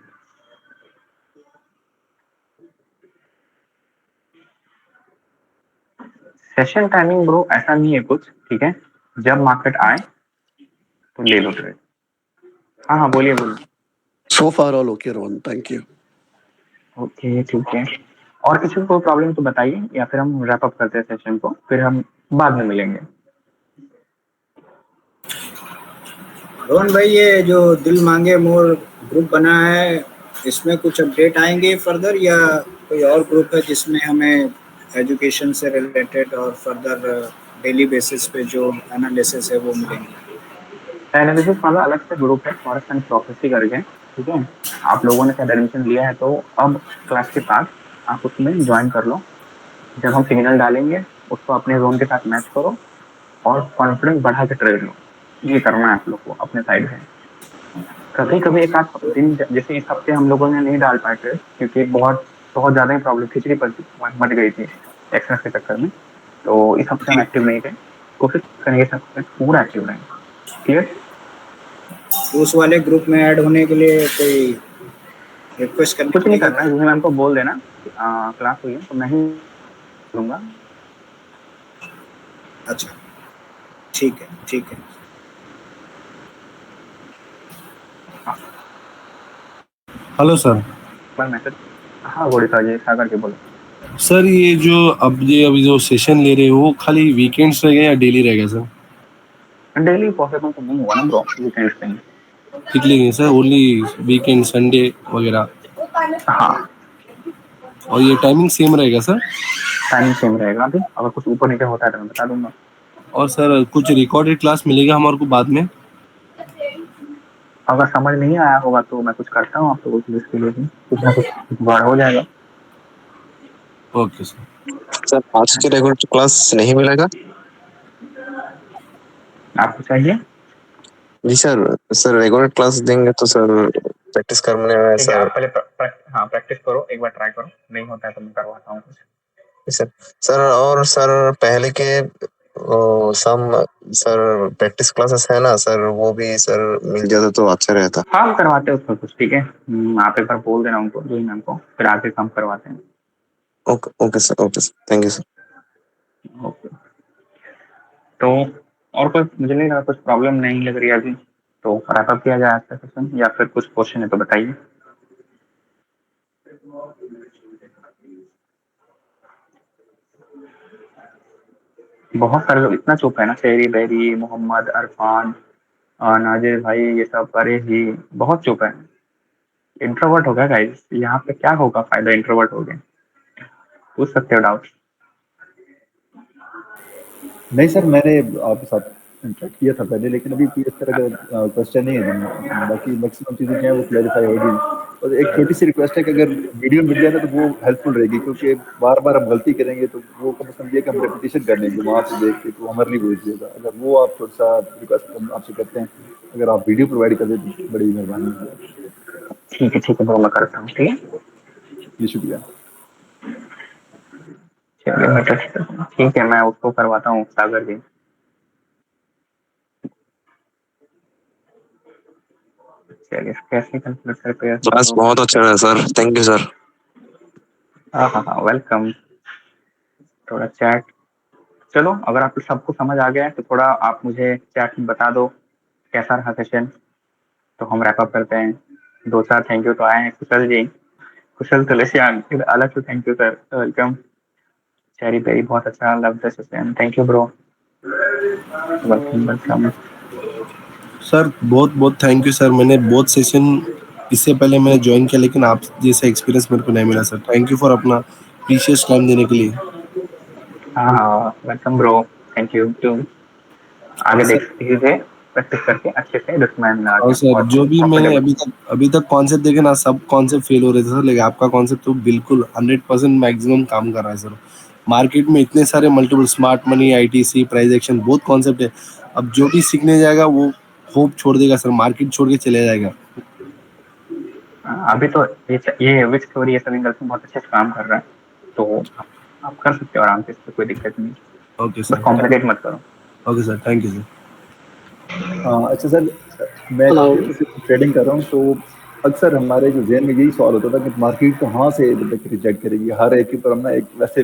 Speaker 1: सेशन टाइमिंग ब्रो ऐसा नहीं है कुछ, ठीक है, जब मार्केट आए तो ले लो ट्रेड। हाँ हाँ, बोलिए बोलिए।
Speaker 11: So far all okay, Rohan. Thank you.
Speaker 1: Okay, ठीक है। और किसी को कोई प्रॉब्लम तो बताइए, या फिर हम रैप अप करते हैं सेशन को, फिर हम बाद में मिलेंगे।
Speaker 6: रोहन भाई, ये जो दिल मांगे मोर ग्रुप बना है, इसमें कुछ अपडेट आएंगे फर्दर, या कोई और ग्रुप है जिसमें हमें एजुकेशन से रिलेटेड और फर्दर डेली बेसिस पे जो एनालिसिस है वो मिलेंगे।
Speaker 1: एनालिसिस वाला अलग से ग्रुप है, फॉरेस्ट एंड प्रोफेसी करके, ठीक है। आप लोगों ने शायद एडमिशन लिया है, तो अब क्लास के बाद आप उसमें ज्वाइन कर लो। जब हम सिग्नल डालेंगे उसको अपने जोन के साथ मैच करो और कॉन्फिडेंस बढ़ा के ट्रेड लो। ये करना है आप लोग को अपने साइड से। कभी कभी एक आध दिन, जैसे इस हफ्ते हम लोगों ने नहीं डाल पाए ट्रेड क्योंकि बहुत बहुत ज्यादा ही प्रॉब्लम, खिचड़ी मच गई थी एक्सेस के चक्कर में, तो इस हफ्ते हम एक्टिव नहीं थे। कोशिश करेंगे सब पूरा एक्टिव रहें। क्लियर?
Speaker 6: उस वाले ग्रुप में ऐड होने के लिए कोई रिक्वेस्ट करनी
Speaker 1: कुछ नहीं
Speaker 6: पड़ेगी?
Speaker 1: करना है, जूही मैम को बोल देना क्लास हुई है तो मैं ही दूंगा।
Speaker 6: अच्छा, ठीक है, ठीक है।
Speaker 10: Hello sir.
Speaker 1: मैसेज, हाँ गोड़ी सर जी, सागर के बोलो।
Speaker 10: सर ये जो अभी जो सेशन ले रहे हो वो खाली वीकेंड्स रहेगा या डेली रहेगा सर?
Speaker 1: डेली पॉसिबल तो नहीं हुआ ना ब्रो, वीकेंड्स पे।
Speaker 10: निकलेंगे सर ओनली वीकेंड संडे वगैरह?
Speaker 1: हाँ,
Speaker 10: और ये टाइमिंग सेम रहेगा सर?
Speaker 1: टाइमिंग सेम रहेगा। अभी अगर कुछ ऊपर नीचे होता है तो मैं बता दूंगा।
Speaker 10: और सर कुछ रिकॉर्डेड क्लास मिलेगा हमारे को बाद में?
Speaker 1: अगर समझ नहीं आया होगा तो मैं कुछ करता हूँ आप लोगों की लिस्ट के लिए भी, कुछ ना कुछ बार हो जाएगा।
Speaker 10: Okay sir.
Speaker 3: सर आज के रेगुलर क्लास नहीं मिलेगा?
Speaker 1: आपको चाहिए?
Speaker 3: जी सर, सर रेगुलर क्लास देंगे तो सर प्रैक्टिस करने में
Speaker 1: ठीक है,
Speaker 3: सर।
Speaker 1: आप पहले हाँ प्रैक्टिस करो, एक बार ट्राई करो, नहीं होता है तो मैं करवाता हूँ कुछ।
Speaker 3: सर सर और सर पहले के सम सर प्रैक्टिस क्लासेस है ना सर, वो भी सर मिल जाता तो अच्छा रहता।
Speaker 1: हाँ हम करवाते हैं उसमें कुछ, ठीक है। आप एक बार बोल देना उनको, जो मैम को, फिर आके काम करवाते हैं।
Speaker 3: Okay okay sir, thank you sir.
Speaker 1: Okay, तो और कोई, मुझे नहीं लगा कुछ प्रॉब्लम नहीं लग रही है अभी, तो रैप अप किया जाए आज का सेशन, या फिर कुछ क्वेश्चन है तो बताइए। बहुत सारे लोग इतना चुप है ना, शेरी बेरी, मोहम्मद, अरफान, नाजिर भाई, ये सब, अरे ही बहुत चुप है। इंट्रोवर्ट हो गया गाइस, यहाँ पे क्या होगा फायदा इंट्रोवर्ट हो गए? पूछ सकते हो डाउट।
Speaker 9: नहीं सर, मैंने आपके साथ इंटरेक्ट किया था पहले, लेकिन अभी कोई इस तरह का क्वेश्चन नहीं है जिनमें, बाकी मैक्सिमम चीज़ें जो हैं वो क्लैरिफाई होगी। और एक छोटी सी रिक्वेस्ट है कि अगर वीडियो मिल जाए ना तो वो हेल्पफुल रहेगी, क्योंकि बार बार हम गलती करेंगे तो वो कम से कम ये कि हम रेपिटेशन कर लेंगे वहाँ से देख के, तो हमारे लिए भेजिएगा। अगर वो आप थोड़ा सा रिक्वेस्ट हम आपसे करते हैं, अगर आप वीडियो प्रोवाइड कर दें तो बड़ी मेहरबानी होगी।
Speaker 1: ठीक है ब्रो, मैं करता हूँ, ठीक है।
Speaker 9: जी शुक्रिया।
Speaker 1: चलिए मैं टेस्ट करता हूँ, ठीक है, मैं उसको करवाता हूँ, सागर जी। चलिए कैसे कंप्यूटर पे
Speaker 3: क्लास बहुत अच्छा है सर, थैंक यू सर।
Speaker 1: हाँ वेलकम। थोड़ा चैट, चलो अगर आपको सबको समझ आ गया है तो थोड़ा आप मुझे चैट में बता दो कैसा रहा सेशन, तो हम रैप अप करते हैं। 2-4 थैंक यू तो आए हैं। कुशल जी, कुशल तुलसियान, फिर अलग से thank you sir, welcome. Cherry berry बहुत अच्छा, love the session, thank you bro, welcome.
Speaker 10: Sir बहुत बहुत थैंक यू सर। मैंने बहुत सेशन इससे पहले मैंने ज्वाइन किया, लेकिन आप जैसा एक्सपीरियंस मेरे को नहीं मिला सर। थैंक यू फॉर अपना प्रीशियस टाइम देने के लिए।
Speaker 1: हाँ welcome bro, thank you too. आगे
Speaker 10: सर,
Speaker 1: देखिए, प्रैक्टिस करके अच्छे से दुश्मन लगा
Speaker 10: और
Speaker 1: के
Speaker 10: सर
Speaker 1: बहुत
Speaker 10: जो भी मैंने
Speaker 1: कंफर्टेबल।
Speaker 10: अभी तक कॉन्सेप्ट देखे ना, सब कॉन्सेप्ट फेल हो रहे थे सर, लेकिन आपका कॉन्सेप्ट तो बिल्कुल 100% मैक्सिमम काम कर रहा है सर। मार्केट में इतने सारे multiple smart money, ITC, price action, बहुत कॉन्सेप्ट है। अब जो भी सीखने जाएगा वो होप छोड़ देगा सर, मार्केट छोड़ के चले जाएगा।
Speaker 1: अभी तो ये विच स्टोरी, ये सब इंगल्स में बहुत अच्छे से काम कर रहा है, तो आप कर सकते हो आराम से, इससे कोई दिक्कत नहीं।
Speaker 10: ओके
Speaker 1: बस
Speaker 10: सर,
Speaker 1: कॉम्प्लिकेट मत करो।
Speaker 10: Okay sir, thank you sir.
Speaker 9: अच्छा सर, मैं काफ़ी से ट्रेडिंग कर रहा हूँ, तो अक्सर हमारे जो जहन में यही सवाल होता था कि मार्केट कहाँ से मतलब रिजेक्ट करेगी। हर एक के ऊपर हम ना एक वैसे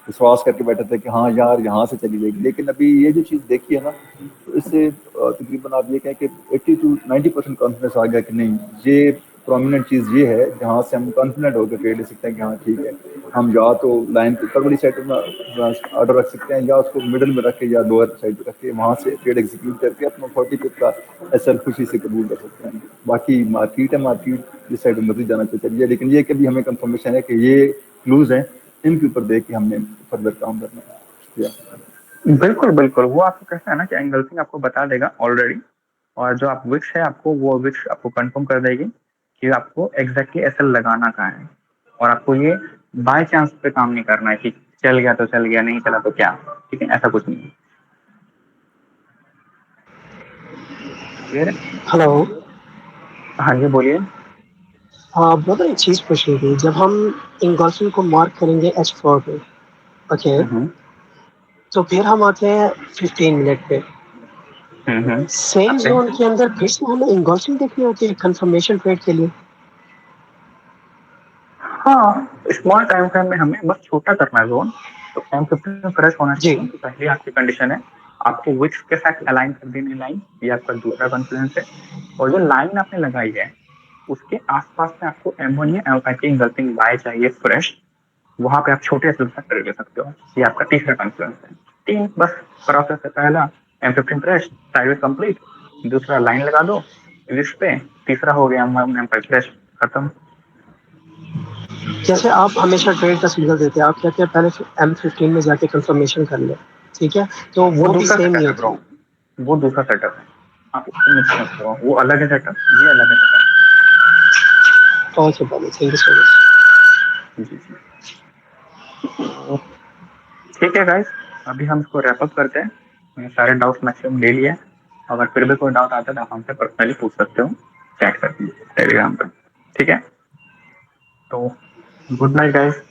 Speaker 9: विश्वास करके बैठे थे कि हाँ यार यहाँ से चली जाएगी, लेकिन अभी ये जो चीज़ देखी है ना, तो इससे तकरीबन आप ये कहें कि 80 to 90% कॉन्फिडेंस आ गया कि नहीं, ये प्रोमिनेंट चीज़ ये है जहाँ से हम कॉन्फिडेंट होकर ट्रेड ले सकते हैं कि हाँ ठीक है, हम या तो लाइन के ऊपर वाली साइड में ऑर्डर रख सकते हैं, या उसको मिडिल में रख के या लोअर साइड पे रख के वहाँ से ट्रेड एग्जीक्यूट करके अपना 40 पिप का एसएल खुशी से कबूल कर सकते हैं। बाकी मार्केट है, मार्केट जिस साइड मर्जी जाना चाहिए, लेकिन ये कभी हमें कंफर्मेशन है कि ये क्लूज हैं, इनके ऊपर देख के हमने फर्दर काम करना है। शुक्रिया।
Speaker 1: बिल्कुल बिल्कुल, वो आपको कैसा है ना कि एंगल्फिंग आपको बता देगा ऑलरेडी, और जो आप विक्स है आपको वो विक्स आपको कंफर्म कर देगी कि आपको एग्जैक्टली एसएल लगाना कहाँ है, और आपको ये बाय चांस पे काम नहीं करना है कि चल गया तो चल गया, नहीं चला तो क्या, ठीक है, ऐसा कुछ नहीं है।
Speaker 12: हेलो।
Speaker 1: हाँ जी बोलिए।
Speaker 12: हाँ ब्रदर, एक चीज़ पूछनी थी। जब हम इंगल्फिंग को मार्क करेंगे H4 पे, ओके, तो फिर हम आते हैं 15 मिनट पे। सेम
Speaker 1: आते
Speaker 12: जोन
Speaker 1: हैं।
Speaker 12: के अंदर फिर से हमें इंगल्फिंग देखनी होती है कंफर्मेशन ट्रेड के लिए।
Speaker 1: हाँ, स्मॉल टाइम फ्रेम में हमें बस छोटा करना है जोन, तो M15 में फ्रेश होना चाहिए। तो पहली आपकी कंडीशन है आपको विक्स के साथ अलाइन कर देनी लाइन, ये आपका दूसरा कॉन्फिडेंस है। और जो लाइन आपने लगाई है उसके आसपास में आपको M1 या M5 की इंगल्फिंग बाय चाहिए फ्रेश, वहां पे आप छोटे एसएल तक कर सकते हो। ये आपका तीसरा कॉन्फिडेंस है। 3 बस प्रोसेस है। पहला M15 फ्रेश, साइडवे कंप्लीट, दूसरा लाइन लगा दो इस पे, तीसरा हो गया M5 फ्रेश, खत्म।
Speaker 12: जैसे आप हमेशा ट्रेड का सिग्नल देते हैं, आप कहते हैं पहले M15 में जाके कंफर्मेशन कर ले, ठीक है, तो वो भी
Speaker 1: दूसरा
Speaker 12: सेम
Speaker 1: सेटअप
Speaker 12: नहीं
Speaker 1: है ब्रो,
Speaker 12: होती।
Speaker 1: वो दूसरा सेटअप है, आप उसको मिक्स मत करो, वो अलग है सेटअप, ये अलग है setup.
Speaker 12: Okay brother, thank you so much.
Speaker 1: जी जी, ठीक है गाइस, अभी हम इसको रैप अप करते हैं। मैंने सारे डाउट्स मैक्सिमम ले लिए। अगर फिर भी कोई डाउट आता है तो आप हमसे पर्सनली पूछ सकते हो, चैट करके टेलीग्राम पर, ठीक है। तो गुड नाइट गाइस।